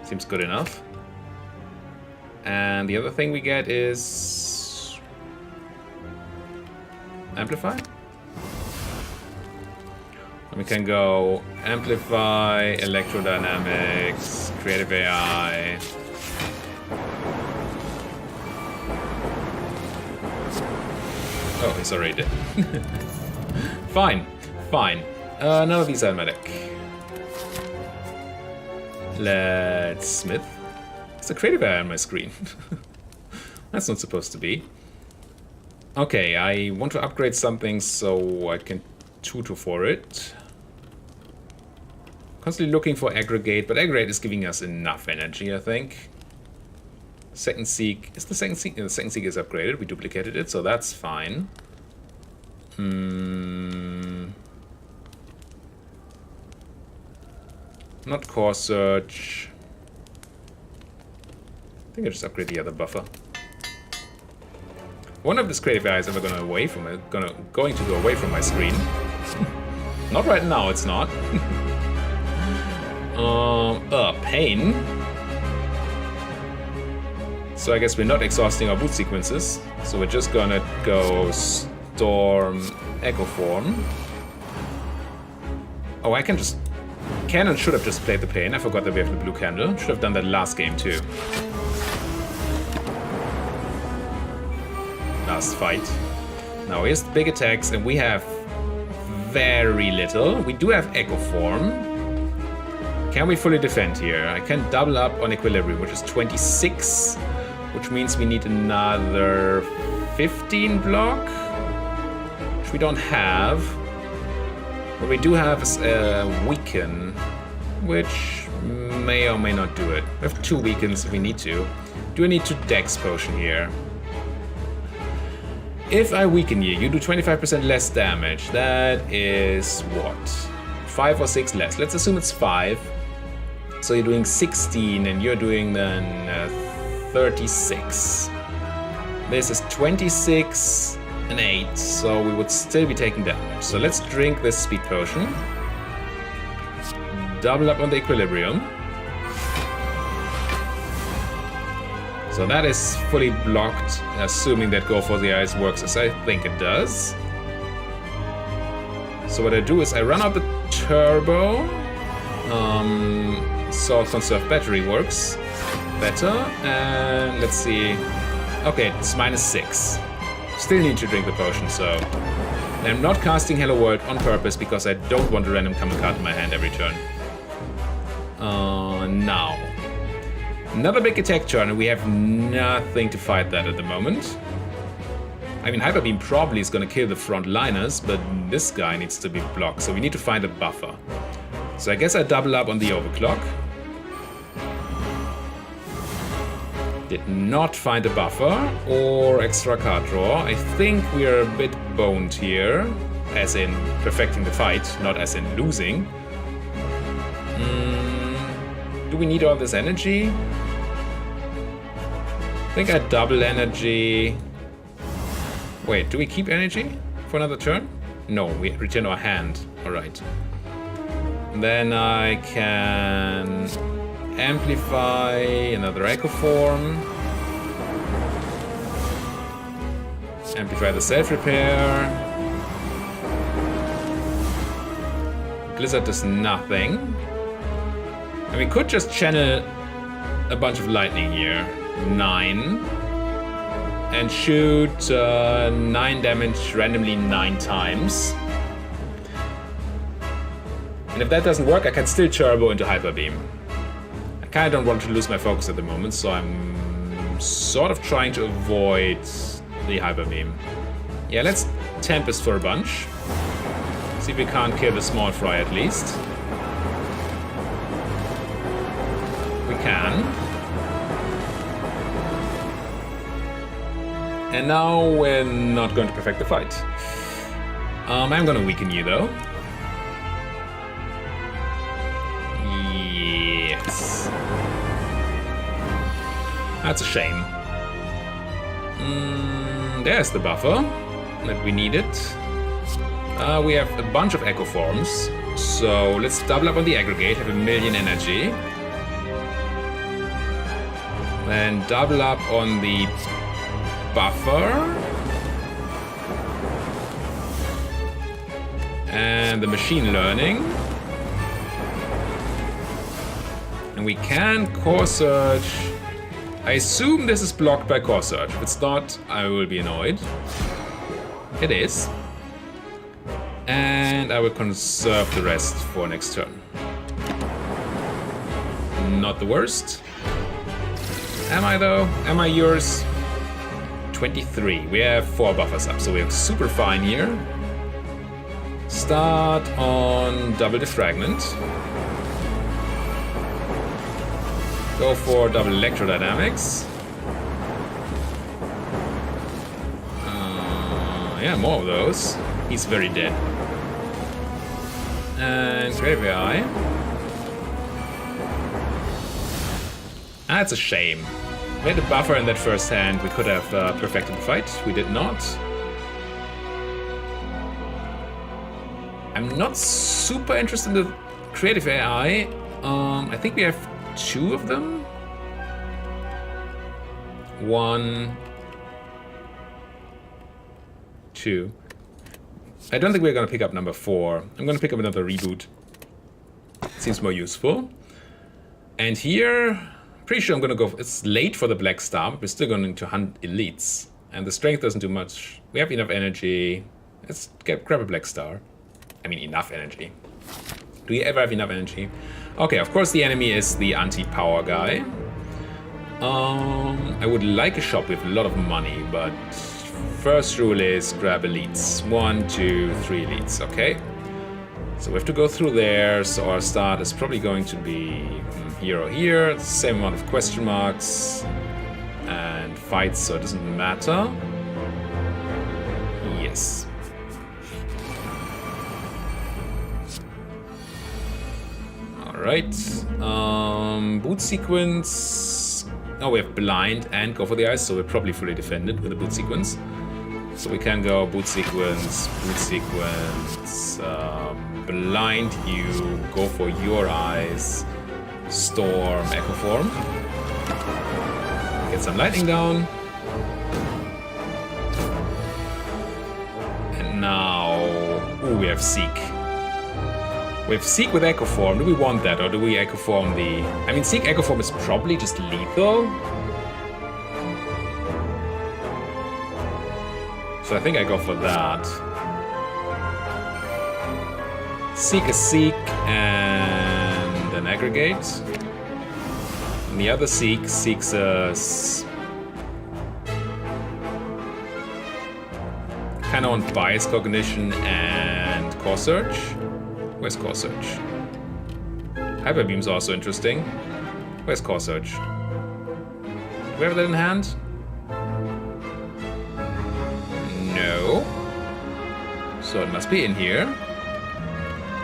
Seems good enough. And the other thing we get is... Amplify? And we can go Amplify, Electrodynamics, Creative AI. Oh, he's already dead. Fine, fine. None of these are in my deck. Let's Smith. It's a Creative AI on my screen. That's not supposed to be. Okay, I want to upgrade something so I can tutor for it. Constantly looking for Aggregate, but Aggregate is giving us enough energy, I think. Second Seek. Is the second Seek? The second Seek is upgraded. We duplicated it, so that's fine. Not Core Search. I think I just upgrade the other buffer. One of this Creative AI is ever going to go away from my screen. Not right now, it's not. Pain. So I guess we're not exhausting our boot sequences. So we're just gonna go Storm, Echo Form. Oh, I can just... Cannon should have just played the pain. I forgot that we have the blue candle. Should have done that last game too. Last fight. Now here's the big attacks, and we have very little. We do have Echo Form. Can we fully defend here? I can double up on Equilibrium, which is 26, which means we need another 15 block, which we don't have. What we do have is a Weaken, which may or may not do it. We have 2 Weakens if we need to. Do I need to Dex Potion here? If I weaken you, you do 25% less damage. That is what? 5 or 6 less. Let's assume it's 5. So you're doing 16 and you're doing then 36. This is 26 and 8, so we would still be taking damage. So let's drink this speed potion. double up on the equilibrium. So that is fully blocked, assuming that Go for the Eyes works as I think it does. So what I do is I run out the turbo. So conserve battery works better. And let's see. Okay, it's -6. Still need to drink the potion, so... I'm not casting Hello World on purpose because I don't want a random common card in my hand every turn. Now. Another big attack turn, and we have nothing to fight that at the moment. I mean, Hyper Beam probably is gonna kill the front liners, but this guy needs to be blocked, so we need to find a buffer. So I guess I double up on the overclock. Did not find a buffer or extra card draw. I think we are a bit boned here, as in perfecting the fight, not as in losing. Do we need all this energy? I think I double energy. Wait, do we keep energy for another turn? No, we return our hand. Alright. Then I can amplify another Echo Form. Amplify the self-repair. Blizzard does nothing. And we could just channel a bunch of lightning here. 9. And shoot 9 damage randomly 9 times. And if that doesn't work, I can still turbo into Hyper Beam. I kinda don't want to lose my focus at the moment, so I'm sort of trying to avoid the Hyper Beam. Yeah, let's Tempest for a bunch. See if we can't kill the small fry at least. We can. And now we're not going to perfect the fight. I'm gonna weaken you though. Yes. That's a shame. There's the buffer that we needed. We have a bunch of Echo Forms. So let's double up on the Aggregate, have 1,000,000 energy. Then double up on the buffer. And the Machine Learning. And we can Core Search. I assume this is blocked by Core Search. If it's not, I will be annoyed. It is. And I will conserve the rest for next turn. Not the worst. Am I though? Am I yours? 23. We have 4 buffers up, so we're super fine here. Start on double defragment. Go for double electrodynamics. Yeah, more of those. He's very dead. And Graveyard Eye. That's a shame. We had a buffer in that first hand. We could have perfected the fight. We did not. I'm not super interested in the creative AI. I think we have 2 of them. 1, 2. I don't think we're gonna pick up number 4. I'm gonna pick up another reboot. Seems more useful. And here, pretty sure I'm gonna go. It's late for the Black Star, but we're still going to hunt elites. And the strength doesn't do much. We have enough energy. Let's grab a Black Star. I mean, enough energy. Do we ever have enough energy? Okay, of course the enemy is the anti-power guy. I would like a shop with a lot of money, but first rule is grab elites. 1, 2, 3 elites, okay? So we have to go through there, so our start is probably going to be here or here. It's the same amount of question marks and fights, so it doesn't matter. Yes. Alright. Boot sequence. Oh, we have blind and go for the eyes, so we're probably fully defended with the boot sequence. So we can go boot sequence, blind you, go for your eyes, storm, echo form. Get some lightning down. And now, ooh, we have Seek. We have Seek with echo form. Do we want that, or do we echo form the? I mean, Seek echo form is probably just lethal. So I think I go for that. Seek a Seek and an Aggregate. And the other Seek seeks us. Kind of want bias cognition and core search. Where's core search? Hyper beam's also interesting. Where's core search? Do we have that in hand? No. So it must be in here.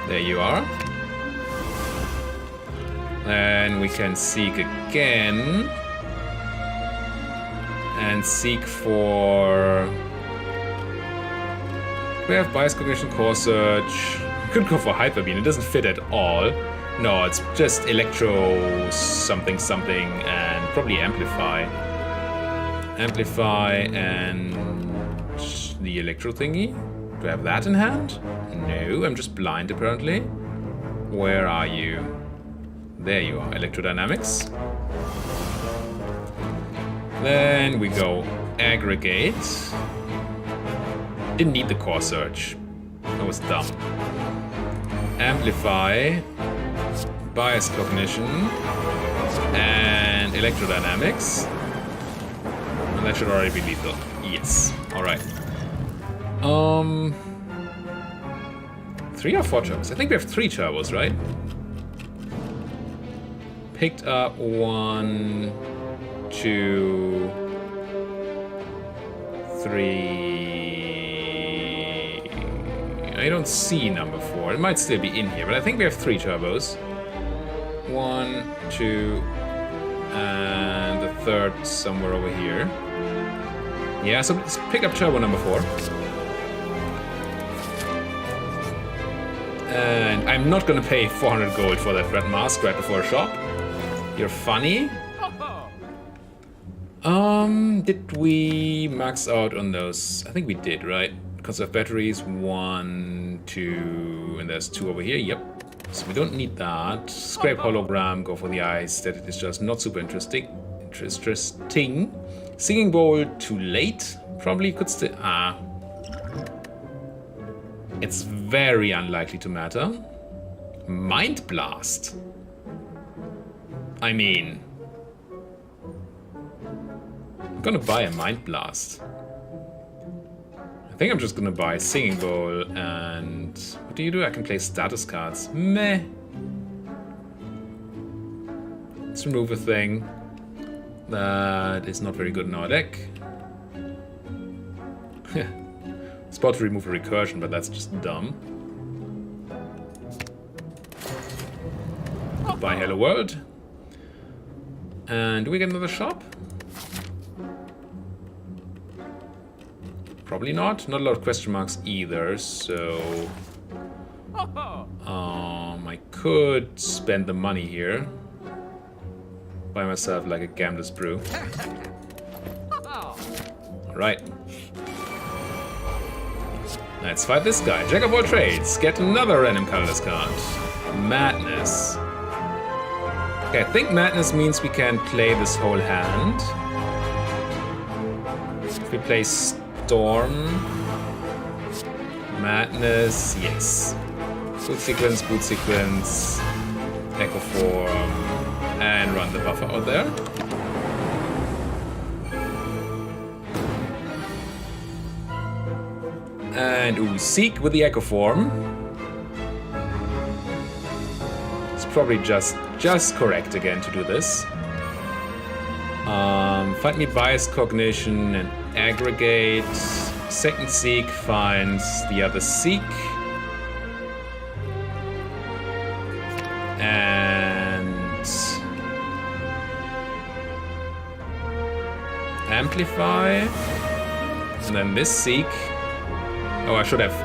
There you are. Then we can seek again. And seek for... We have bias cognition, core search. We could go for hyper beam. It doesn't fit at all. No, it's just electro something something and probably amplify. Amplify and the electro thingy. Do I have that in hand? No, I'm just blind apparently. Where are you? There you are, electrodynamics. Then we go aggregate. Didn't need the core search. That was dumb. Amplify, bias cognition, and electrodynamics. And that should already be lethal. Yes. Alright. 3 or 4 turbos? I think we have 3 turbos, right? Picked up 1, 2, 3. I don't see number 4. It might still be in here, but I think we have 3 turbos. 1, 2, and the third somewhere over here. Yeah, so let's pick up turbo number 4. And I'm not gonna pay 400 gold for that red mask right before a shop. You're funny. Did we max out on those? I think we did, right? Conserve batteries, 1, 2, and there's 2 over here. Yep. So we don't need that. Scrape hologram, go for the eyes. That is just not super interesting. Singing bowl, too late. Probably could still. It's very unlikely to matter. Mind blast. I mean, I'm gonna buy a mind blast. I think I'm just gonna buy Singing Bowl and... What do? I can play status cards. Meh. Let's remove a thing that is not very good in our deck. It's about to remove a recursion, but that's just dumb. Buy Hello World. And do we get another shop? Probably not. Not a lot of question marks either, so... I could spend the money here. Buy myself like a gambler's brew. Alright. Let's fight this guy. Jack of all trades. Get another random colorless card. Madness. Okay, I think madness means we can play this whole hand. If we play Storm, Madness, yes. Boot sequence, Echo Form, and run the buffer out there. And ooh, Seek with the Echo Form. It's probably just correct again to do this. Find me bias cognition and aggregate. Second Seek finds the other Seek. And amplify. And then this Seek. Oh, I should have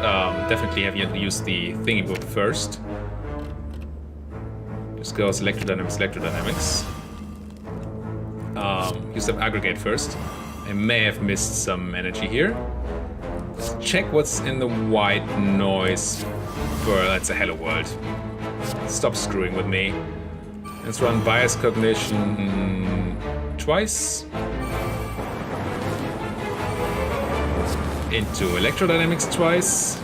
definitely have used the thingy book first. Just goes electrodynamics, electrodynamics. Use the aggregate first. I may have missed some energy here. Just check what's in the white noise. That's a hello world. Stop screwing with me. Let's run bias cognition twice. Into electrodynamics twice.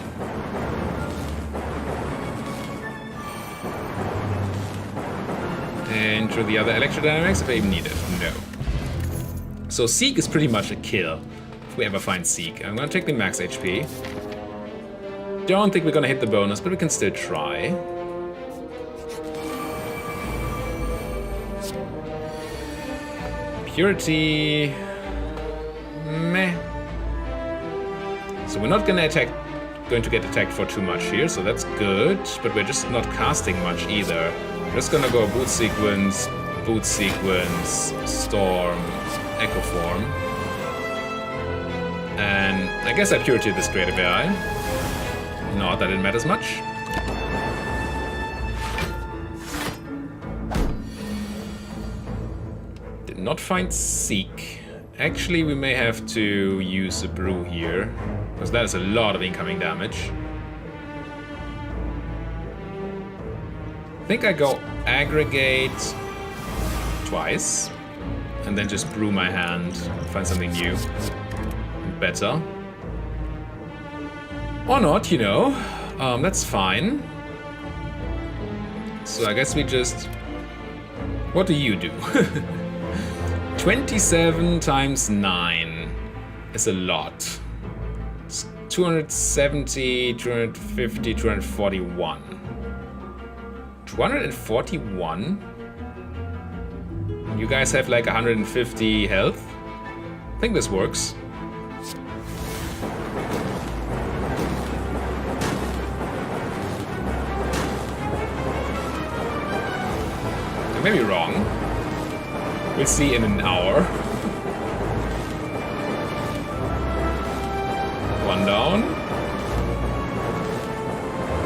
And through the other electrodynamics if I even need it. No. So Seek is pretty much a kill if we ever find Seek. I'm gonna take the max HP. Don't think we're gonna hit the bonus, but we can still try. Purity. Meh. So we're not going to get attacked for too much here, so that's good. But we're just not casting much either. We're just gonna go boot sequence, storm, echo form. And I guess I purity this greater BI. Not that it matters much. Did not find Seek. Actually, we may have to use a brew here, because that is a lot of incoming damage. I think I go aggregate twice, and then just brew my hand, find something new and better. Or not, you know. That's fine. So I guess we just... What do you do? 27 times 9 is a lot. It's 270, 250, 241. 241? You guys have like 150 health? I think this works. I may be wrong. We'll see in an hour. One down.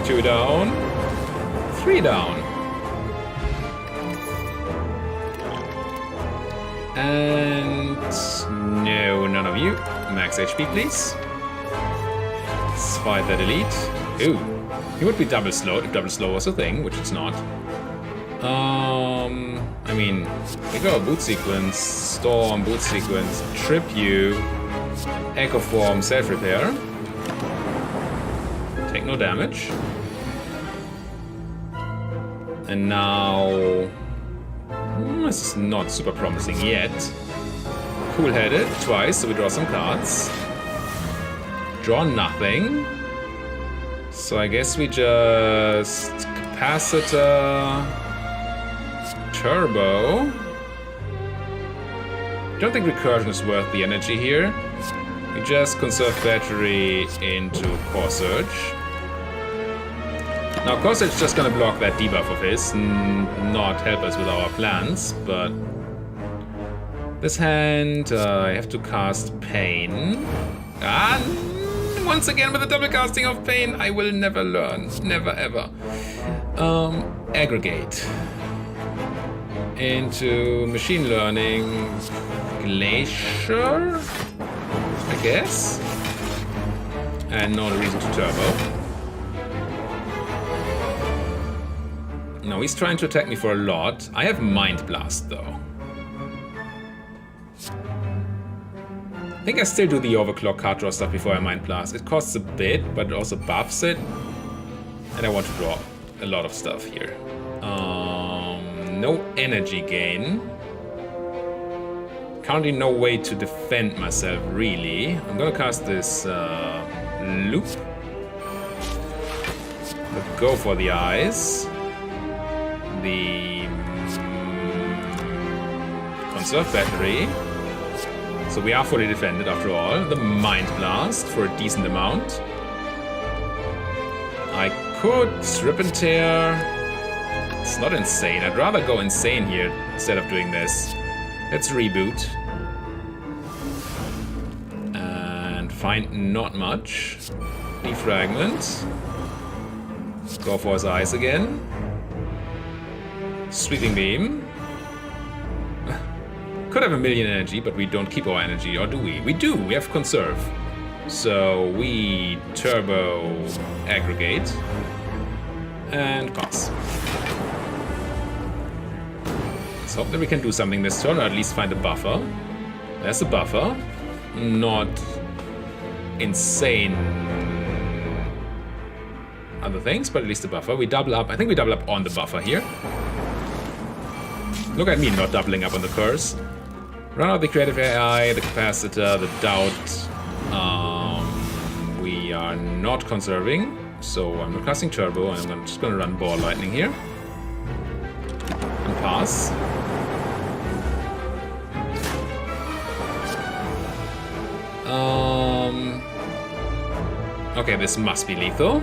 2 down. 3 down. And no, none of you. Max HP, please. Let's fight that elite. Ooh, he would be double slow if double slow was a thing, which it's not. I mean, we go boot sequence, storm, boot sequence, trip you, echo form, self repair. Take no damage. And now, this is not super promising yet. Cool-headed twice, so we draw some cards. Draw nothing. So I guess we just capacitor. Turbo. Don't think recursion is worth the energy here. We just conserve battery into Core Surge. Now Core Surge is just gonna block that debuff of his, not help us with our plans, but this hand I have to cast Pain. And once again with the double casting of Pain, I will never learn. Never ever. Aggregate. Into machine learning glacier, I guess, and no reason to turbo. No, he's trying to attack me for a lot. I have Mind Blast though. I think I still do the overclock card draw stuff before I Mind Blast. It costs a bit, but it also buffs it, and I want to draw a lot of stuff here. No energy gain. Currently no way to defend myself, really. I'm gonna cast this loop. But go for the eyes. The conserve battery. So we are fully defended after all. The Mind Blast for a decent amount. I could rip and tear. It's not insane. I'd rather go insane here instead of doing this. Let's reboot. And find not much. Defragment. Go for his eyes again. Sweeping beam. Could have a million energy, but we don't keep our energy, or do we? We do, we have conserve. So we turbo aggregate and pass. Let's hope that we can do something this turn, or at least find a buffer. There's a buffer. Not insane other things, but at least a buffer. We double up. I think we double up on the buffer here. Look at me not doubling up on the curse. Run out the creative AI, the capacitor, the doubt. We are not conserving, so I'm not casting turbo, and I'm just gonna run ball lightning here. And pass. Okay, this must be lethal.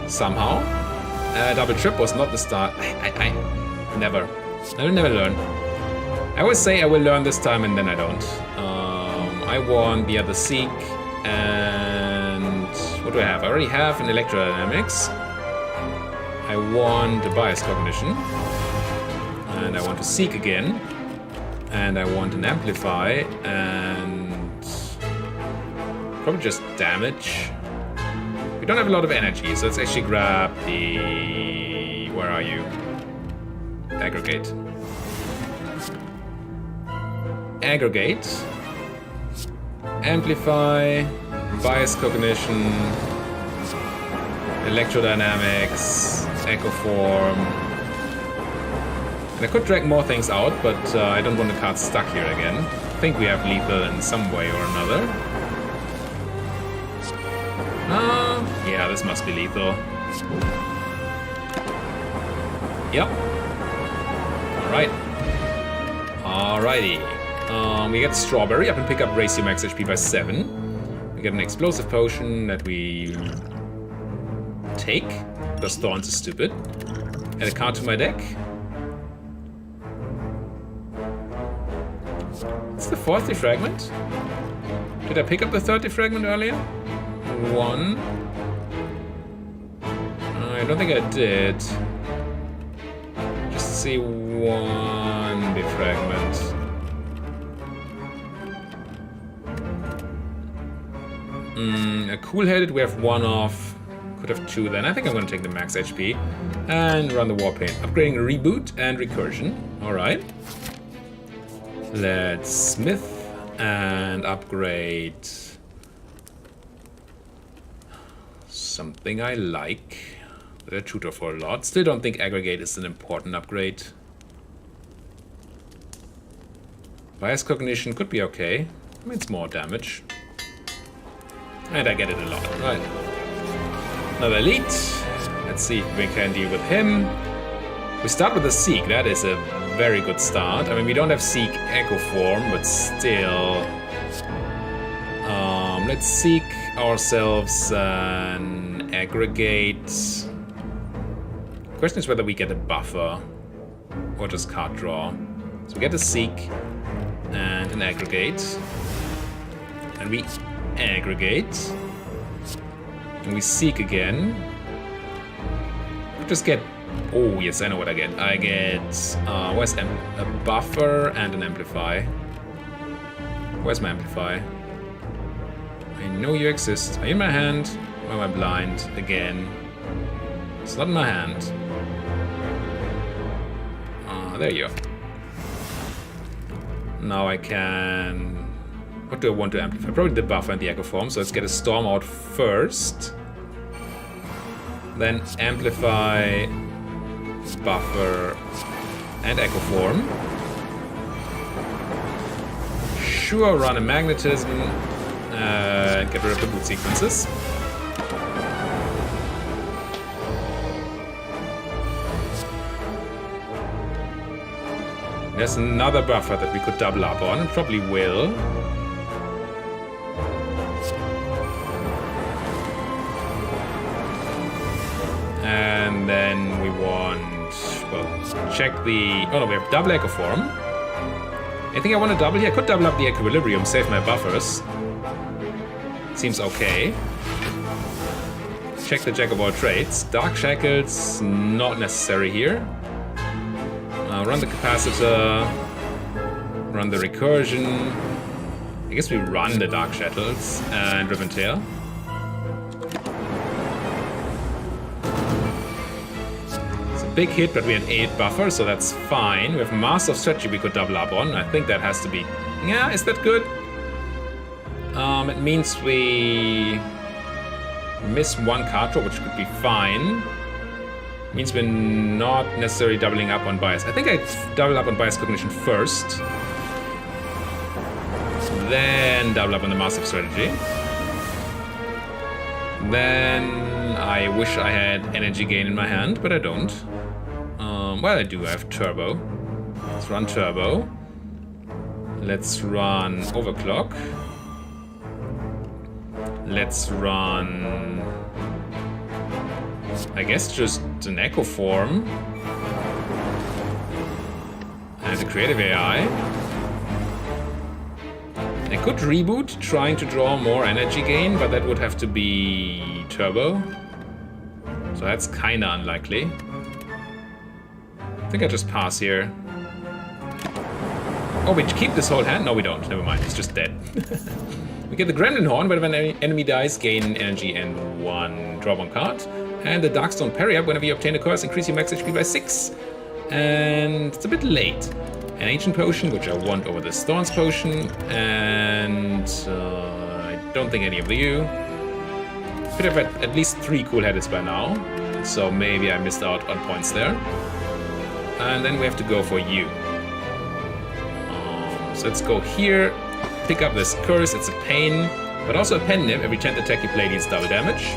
Somehow. Double trip was not the start. I never learn. I always say I will learn this time, and then I don't. I want the other Seek, and what do I have? I already have an electrodynamics. I want a bias cognition, and I want to Seek again, and I want an amplify, and probably just damage. We don't have a lot of energy, so let's actually grab the... Where are you? Aggregate. Aggregate. Amplify. Bias cognition. Electrodynamics. Echo form. And I could drag more things out, but I don't want the card stuck here again. I think we have lethal in some way or another. Yeah, this must be lethal. Yep. Alright. Alrighty. We get Strawberry up and pick up Raise Your Max HP by 7. We get an Explosive Potion that we take, because Thorns is stupid. Add a card to my deck. It's the 4th defragment. Did I pick up the 3rd defragment earlier? 1. I don't think I did. Just see 1 defragment. A cool-headed, we have 1 off. Could have 2 then. I think I'm going to take the max HP and run the Warpaint. Upgrading Reboot and Recursion. Alright. Let's Smith and upgrade something I like. That I tutor for a lot. Still don't think Aggregate is an important upgrade. Bias Cognition could be okay. I mean, it's more damage. And I get it a lot. Right. Another Elite. Let's see if we can deal with him. We start with a Seek. That is a very good start. I mean, we don't have Seek Echo Form, but still... let's Seek ourselves an Aggregate. Question is whether we get a buffer or just card draw. So we get a Seek and an Aggregate. And we Aggregate. And we Seek again. We just get... Oh, yes, I know what I get. I get... where's a buffer and an Amplify? Where's my Amplify? I know you exist. Are you in my hand? Or am I blind? Again. It's not in my hand. There you are. Now I can... What do I want to amplify? Probably the buffer and the echo form. So let's get a storm out first. Then amplify, buffer, and echo form. Sure, run a magnetism. Get rid of the boot sequences. There's another buffer that we could double up on, and probably will. And then we want, well, check the, oh no, we have double echo form. I think I want to double here. I could double up the equilibrium, save my buffers. Seems okay. Check the Jack of all trades. Dark Shackles, not necessary here. Run the capacitor. Run the recursion. I guess we run the Dark Shackles and Rip and Tear. It's a big hit, but we had 8 buffer, so that's fine. We have Master of Strategy we could double up on. I think that has to be... Yeah, is that good? It means we miss 1 card draw, which could be fine. It means we're not necessarily doubling up on bias. I think I'd double up on bias cognition first. Then double up on the Massive Strategy. Then I wish I had energy gain in my hand, but I don't. Well, I do. I have Turbo. Let's run Turbo. Let's run Overclock. Let's run... I guess just an Echo Form. And a Creative AI. I could reboot, trying to draw more energy gain, but that would have to be Turbo. So that's kinda unlikely. I think I just pass here. Oh, we keep this whole hand? No, we don't. Never mind. It's just dead. We get the Gremlin Horn, but when an enemy dies, gain energy and 1 draw 1 card. And the Darkstone Parry Up. Whenever you obtain a curse, increase your max HP by 6. And it's a bit late. An Ancient Potion, which I want over the Thorns Potion. And I don't think any of you. Could have had at least 3 cool headers by now. So maybe I missed out on points there. And then we have to go for you. So let's go here. Pick up this curse, it's a pain, but also a pen nib. Every 10th attack you play deals double damage.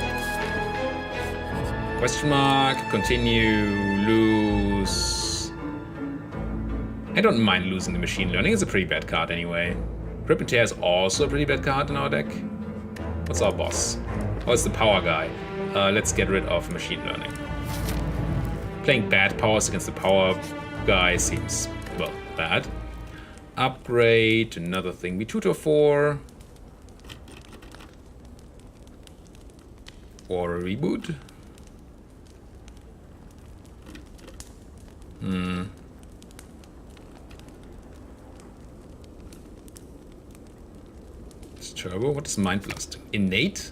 Question mark, continue, lose. I don't mind losing the Machine Learning, it's a pretty bad card anyway. Rip and Tear is also a pretty bad card in our deck. What's our boss? Oh, it's the power guy. Let's get rid of Machine Learning. Playing bad powers against the power guy seems, well, bad. Upgrade, another thing. We 2-4. Or a reboot. It's Turbo. What is Mind Blast? Innate?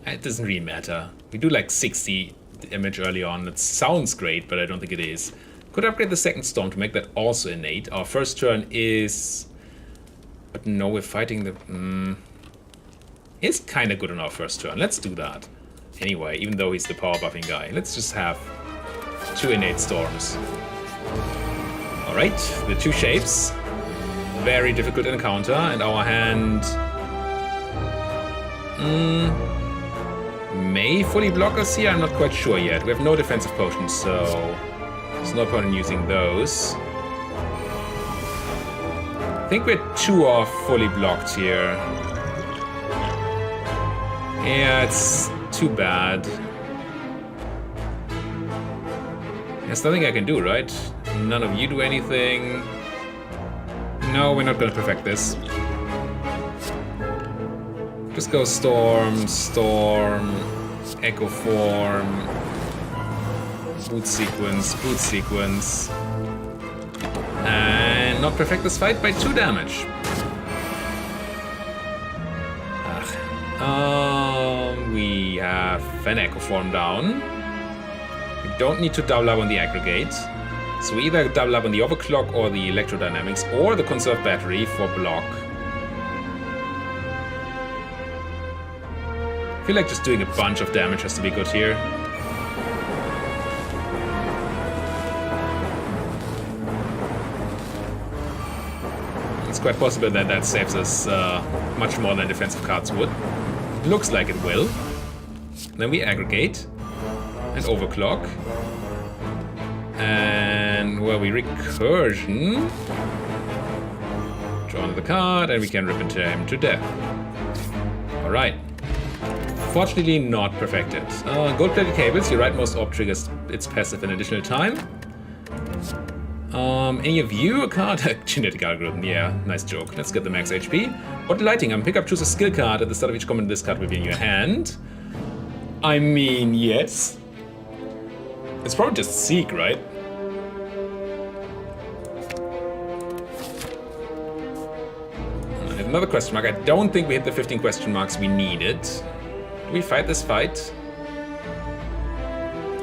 It doesn't really matter. We do like 60 damage early on. It sounds great, but I don't think it is. Could upgrade the second Storm to make that also innate. Our first turn is... But no, we're fighting the... It's kind of good on our first turn. Let's do that. Anyway, even though he's the power buffing guy. Let's just have 2 innate Storms. Alright, the 2 shapes. Very difficult encounter. And our hand... may fully block us here? I'm not quite sure yet. We have no defensive potions, so... There's no point in using those. I think we're 2 off fully blocked here. Yeah, it's too bad. There's nothing I can do, right? None of you do anything. No, we're not gonna perfect this. Just go Storm, Storm, Echo Form. Boot sequence, and not perfect this fight by 2 damage. We have an Echo Form down. We don't need to double up on the Aggregate, so we either double up on the Overclock or the Electrodynamics or the Conserve Battery for block. I feel like just doing a bunch of damage has to be good here. It's quite possible that that saves us much more than defensive cards would. It looks like it will. Then we Aggregate and Overclock. And, well, we Recursion. Draw another card, and we can Rip and Tear him to death. Alright. Fortunately, not perfected. Gold-plated cables, your rightmost orb triggers its passive an additional time. Any of you a card? Genetic algorithm, yeah, nice joke. Let's get the max HP. What lighting? Pick up, choose a skill card at the start of each combat. This card will be in your hand. I mean, yes. It's probably just Seek, right? I have another question mark. I don't think we hit the 15 question marks we needed. Do we fight this fight?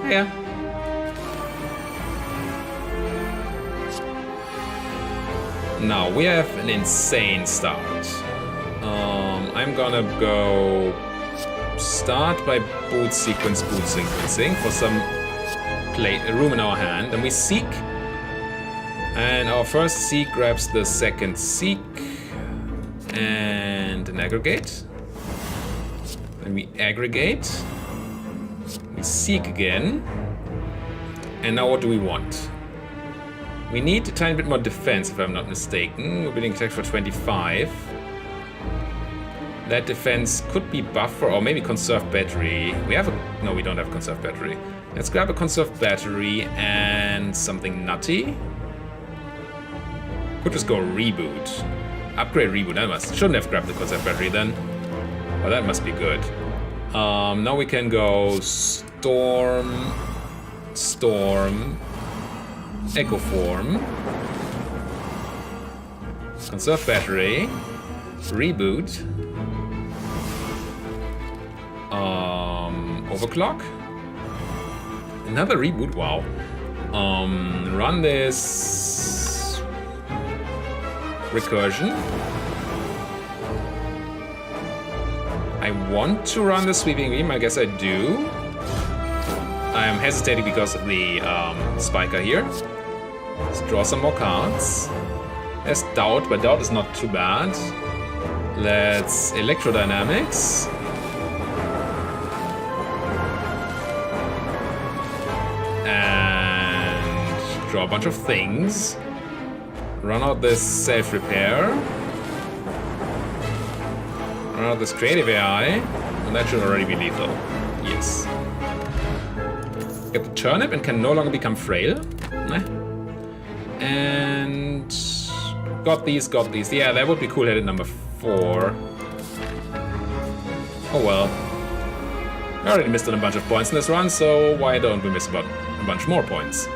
Yeah. Now, we have an insane start. I'm gonna go start by boot sequencing for some room in our hand. And we Seek. And our first Seek grabs the second Seek. And an Aggregate. Then we Aggregate. We Seek again. And now what do we want? We need a tiny bit more defense, if I'm not mistaken. We're building attack for 25. That defense could be buffer or maybe conserved battery. We have a... No, we don't have conserved battery. Let's grab a conserved battery and something nutty. Could just go reboot. Upgrade reboot. I shouldn't have grabbed the conserved battery then. Oh, that must be good. Now we can go Storm... Echo Form. Conserve battery. Reboot. Overclock. Another reboot, wow. Run this recursion. I want to run the sweeping beam, I guess I do. I am hesitating because of the spiker here. Let's draw some more cards. There's Doubt, but Doubt is not too bad. Let's Electrodynamics. And draw a bunch of things. Run out this self-repair. Run out this creative AI. And that should already be lethal. Yes. Get the turnip and can no longer become frail. And got these. Yeah, that would be cool headed number 4. Oh well. I already missed on a bunch of points in this run, so why don't we miss about a bunch more points?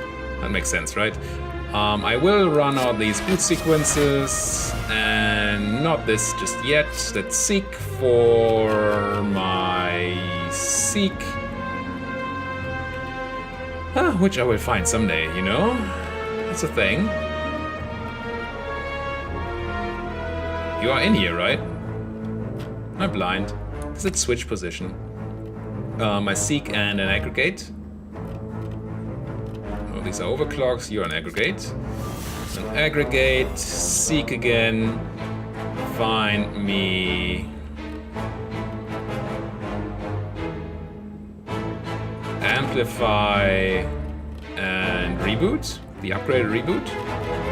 That makes sense, right? I will run out these boot sequences, and not this just yet. Let's Seek for my Seek. Which I will find someday, you know? That's a thing. You are in here, right? Am I blind? Does it switch position? My Seek and an Aggregate. Oh, these are overclocks. You're an Aggregate. An Aggregate. Seek again. Find me. Amplify and reboot. The upgraded reboot.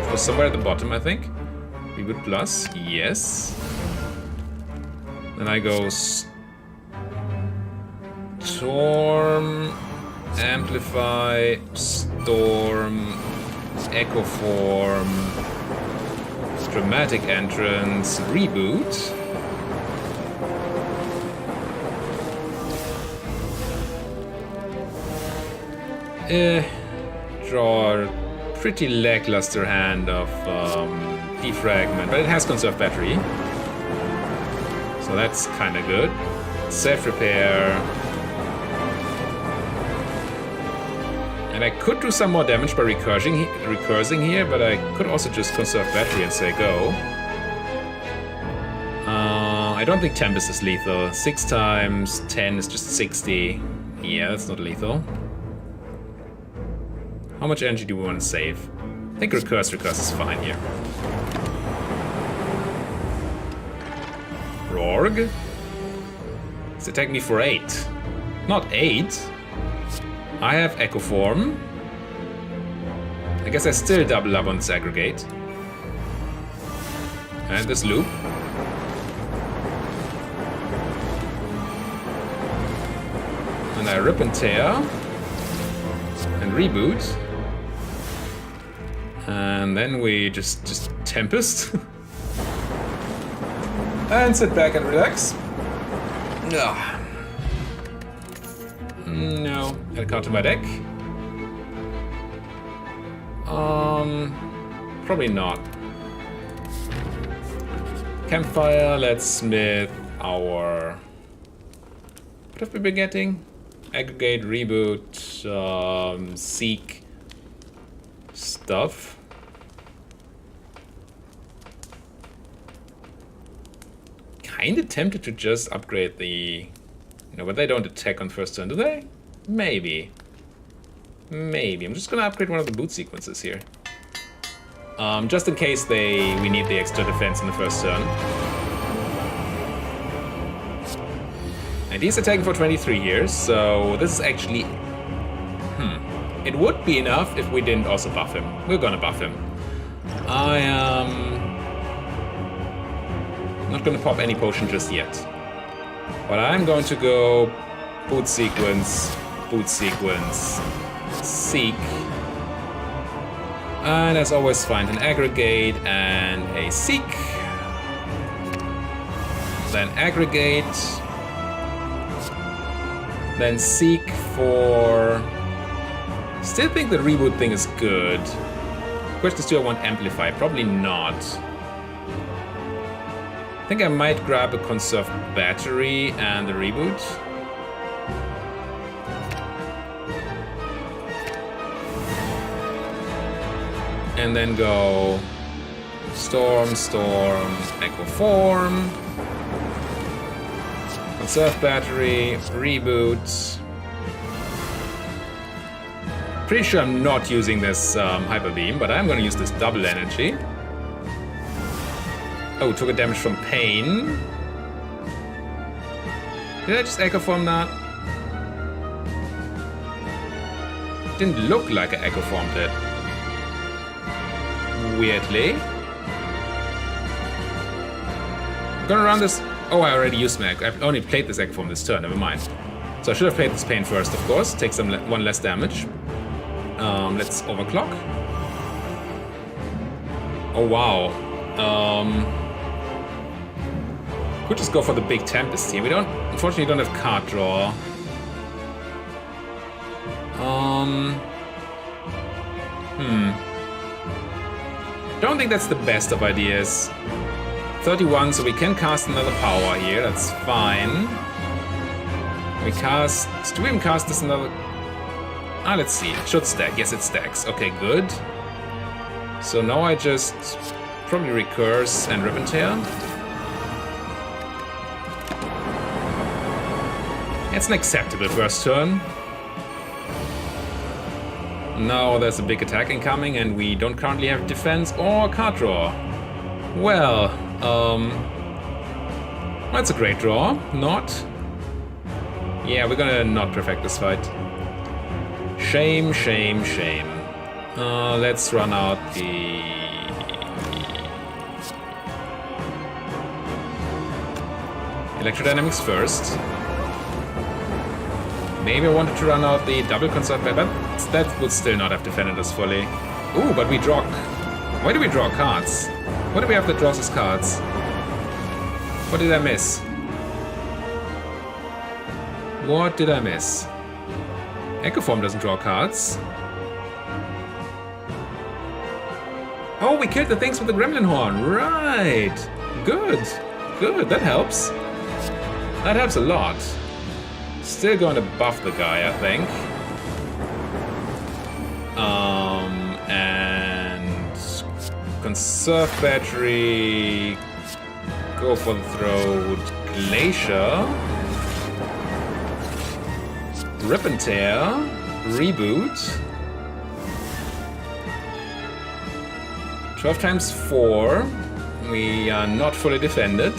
Which was somewhere at the bottom, I think. Reboot plus. Yes. Then I go Storm, Amplify, Storm, Echo Form, Dramatic Entrance, Reboot. Draw a pretty lackluster hand of Defragment, but it has conserved battery. So that's kinda good. Self-repair. And I could do some more damage by recursing here, but I could also just conserve battery and say go. I don't think Tempest is lethal. 6 times 10 is just 60. Yeah, that's not lethal. How much energy do we want to save? I think recurse is fine here. Rorg. It's attacking me for 8. Not 8. I have Echo Form. I guess I still double up on this Aggregate. And this loop. And I rip and tear. And reboot. And then we just Tempest. And sit back and relax. Ugh. No, add a card to my deck. Probably not. Campfire, let's smith our... What have we been getting? Aggregate, reboot, seek stuff. Kinda tempted to just upgrade the... but they don't attack on first turn, do they? Maybe. Maybe. I'm just gonna upgrade one of the boot sequences here. Just in case we need the extra defense in the first turn. And he's attacking for 23 here, so this is actually... It would be enough if we didn't also buff him. We're gonna buff him. I am... not gonna pop any potion just yet. But I'm going to go boot sequence, seek. And as always, find an aggregate and a seek. Then aggregate. Then seek for... Still think the reboot thing is good. Question is, do I want amplify? Probably not. I think I might grab a conserved battery and the reboot. And then go Storm, Echo Form, conserve battery, reboot. Pretty sure I'm not using this Hyper Beam, but I'm going to use this double energy. Oh, took a damage from Pain. Did I just Echo Form that? Didn't look like I Echo Formed it. Weirdly. I'm gonna run this... Oh, I already used my... I've only played this Echo Form this turn, never mind. So I should have played this Pain first, of course. Take one less damage. Let's overclock. Oh, wow. Could just go for the big Tempest here. We unfortunately don't have card draw. Don't think that's the best of ideas. 31, so we can cast another power here. That's fine. We cast... Do we even cast this another... let's see. It should stack. Yes, it stacks. Okay, good. So now I just probably recurse and Rip and Tear. It's an acceptable first turn. Now there's a big attack incoming and we don't currently have defense or card draw. Well, that's a great draw. Not. Yeah, we're gonna not perfect this fight. Shame, shame, shame. Let's run out the... Electrodynamics first. Maybe I wanted to run out the double conserve, but that would still not have defended us fully. Ooh, but we draw... Why do we draw cards? What do we have that draws us cards? What did I miss? What did I miss? Echo Form doesn't draw cards. Oh, we killed the things with the Gremlin Horn. Right. Good. Good. That helps. That helps a lot. Still going to buff the guy, I think. And conserve battery. Go for the throat. Glacier. Rip and Tear. Reboot. 12 times 4. We are not fully defended.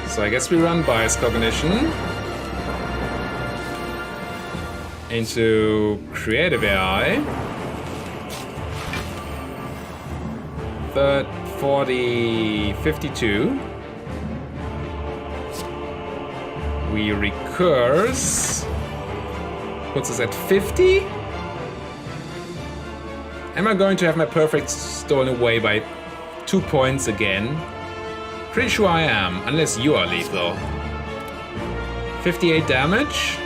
So I guess we run Bias Cognition into Creative AI. 40, 52. We recurse. Puts us at 50. Am I going to have my perfect stolen away by 2 points again? Pretty sure I am, unless you are lethal. 58 damage.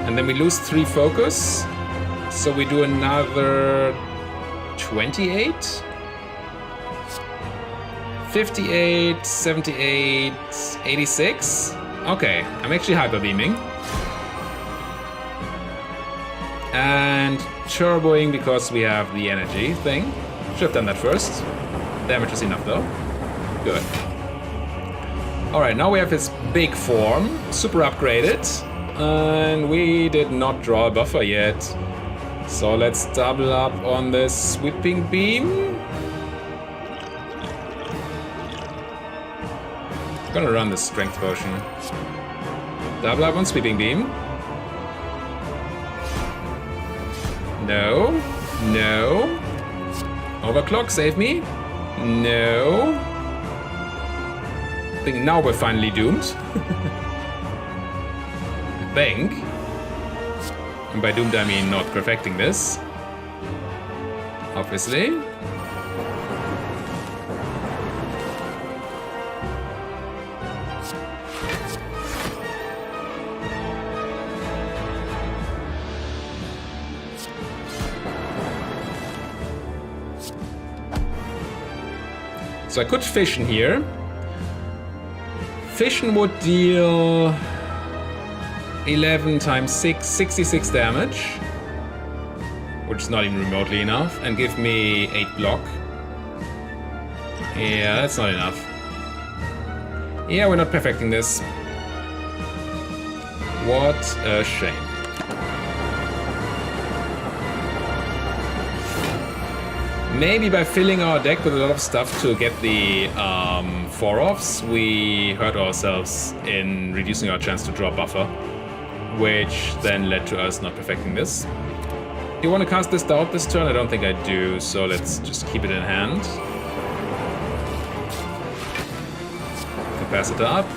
And then we lose 3 focus. So we do another 28? 58, 78, 86. Okay, I'm actually hyper beaming. And turboing because we have the energy thing. Should have done that first. Damage is enough though. Good. Alright, now we have his big form, super upgraded. And we did not draw a buffer yet. So let's double up on this sweeping beam. I'm gonna run the strength potion. Double up on sweeping beam. No. No. Overclock, save me. No. I think now we're finally doomed. I think. And by doomed I mean not perfecting this. Obviously. So I could fission here. Fission would deal 11 times 6, 66 damage. Which is not even remotely enough. And give me 8 block. Yeah, that's not enough. Yeah, we're not perfecting this. What a shame. Maybe by filling our deck with a lot of stuff to get the 4-offs, we hurt ourselves in reducing our chance to draw buffer, which then led to us not perfecting this. Do you want to cast this out this turn? I don't think I do, so let's just keep it in hand. Capacitor up.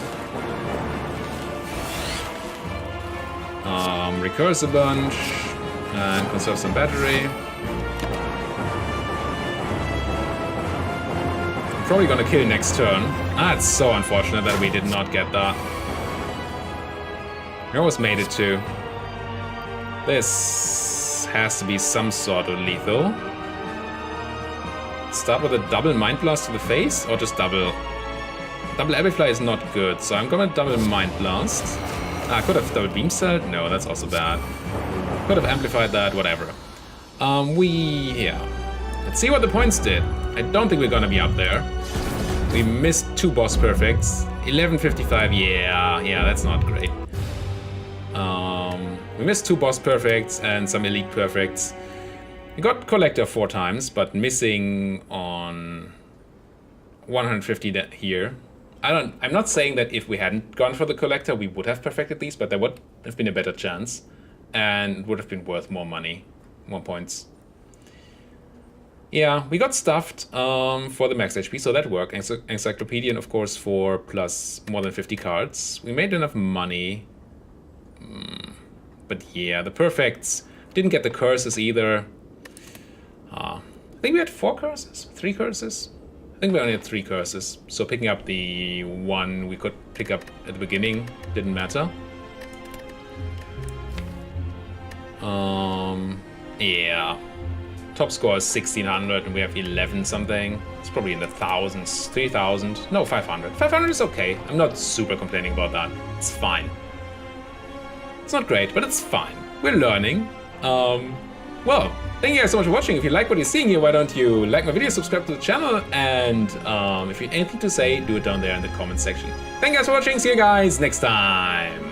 Recurse a bunch, and conserve some battery. Probably gonna kill next turn. It's so unfortunate that we did not get that. We almost made it too. This has to be some sort of lethal. Start with a double Mind Blast to the face, or just double... Double Amplify is not good, so I'm gonna double Mind Blast. Could have double Beam Cell? No, that's also bad. Could have amplified that, whatever. Yeah. Let's see what the points did. I don't think we're gonna be up there. We missed 2 boss perfects. 1155, yeah, that's not great. We missed 2 boss perfects and some elite perfects. We got collector 4 times, but missing on 150 here. I'm not saying that if we hadn't gone for the collector, we would have perfected these, but there would have been a better chance. And it would have been worth more money, more points. Yeah, we got stuffed for the max HP, so that worked. Encyclopedian, of course, for plus more than 50 cards. We made enough money. But yeah, the perfects. Didn't get the curses either. I think we had 4 curses? 3 curses? I think we only had 3 curses. So picking up the 1 we could pick up at the beginning didn't matter. Yeah. Top score is 1600 and we have 11 something. It's probably in the thousands. 3000. No, 500. 500 is okay. I'm not super complaining about that. It's fine. It's not great, but it's fine. We're learning. Well, thank you guys so much for watching. If you like what you're seeing here, why don't you like my video, subscribe to the channel, and if you have anything to say, do it down there in the comment section. Thank you guys for watching. See you guys next time.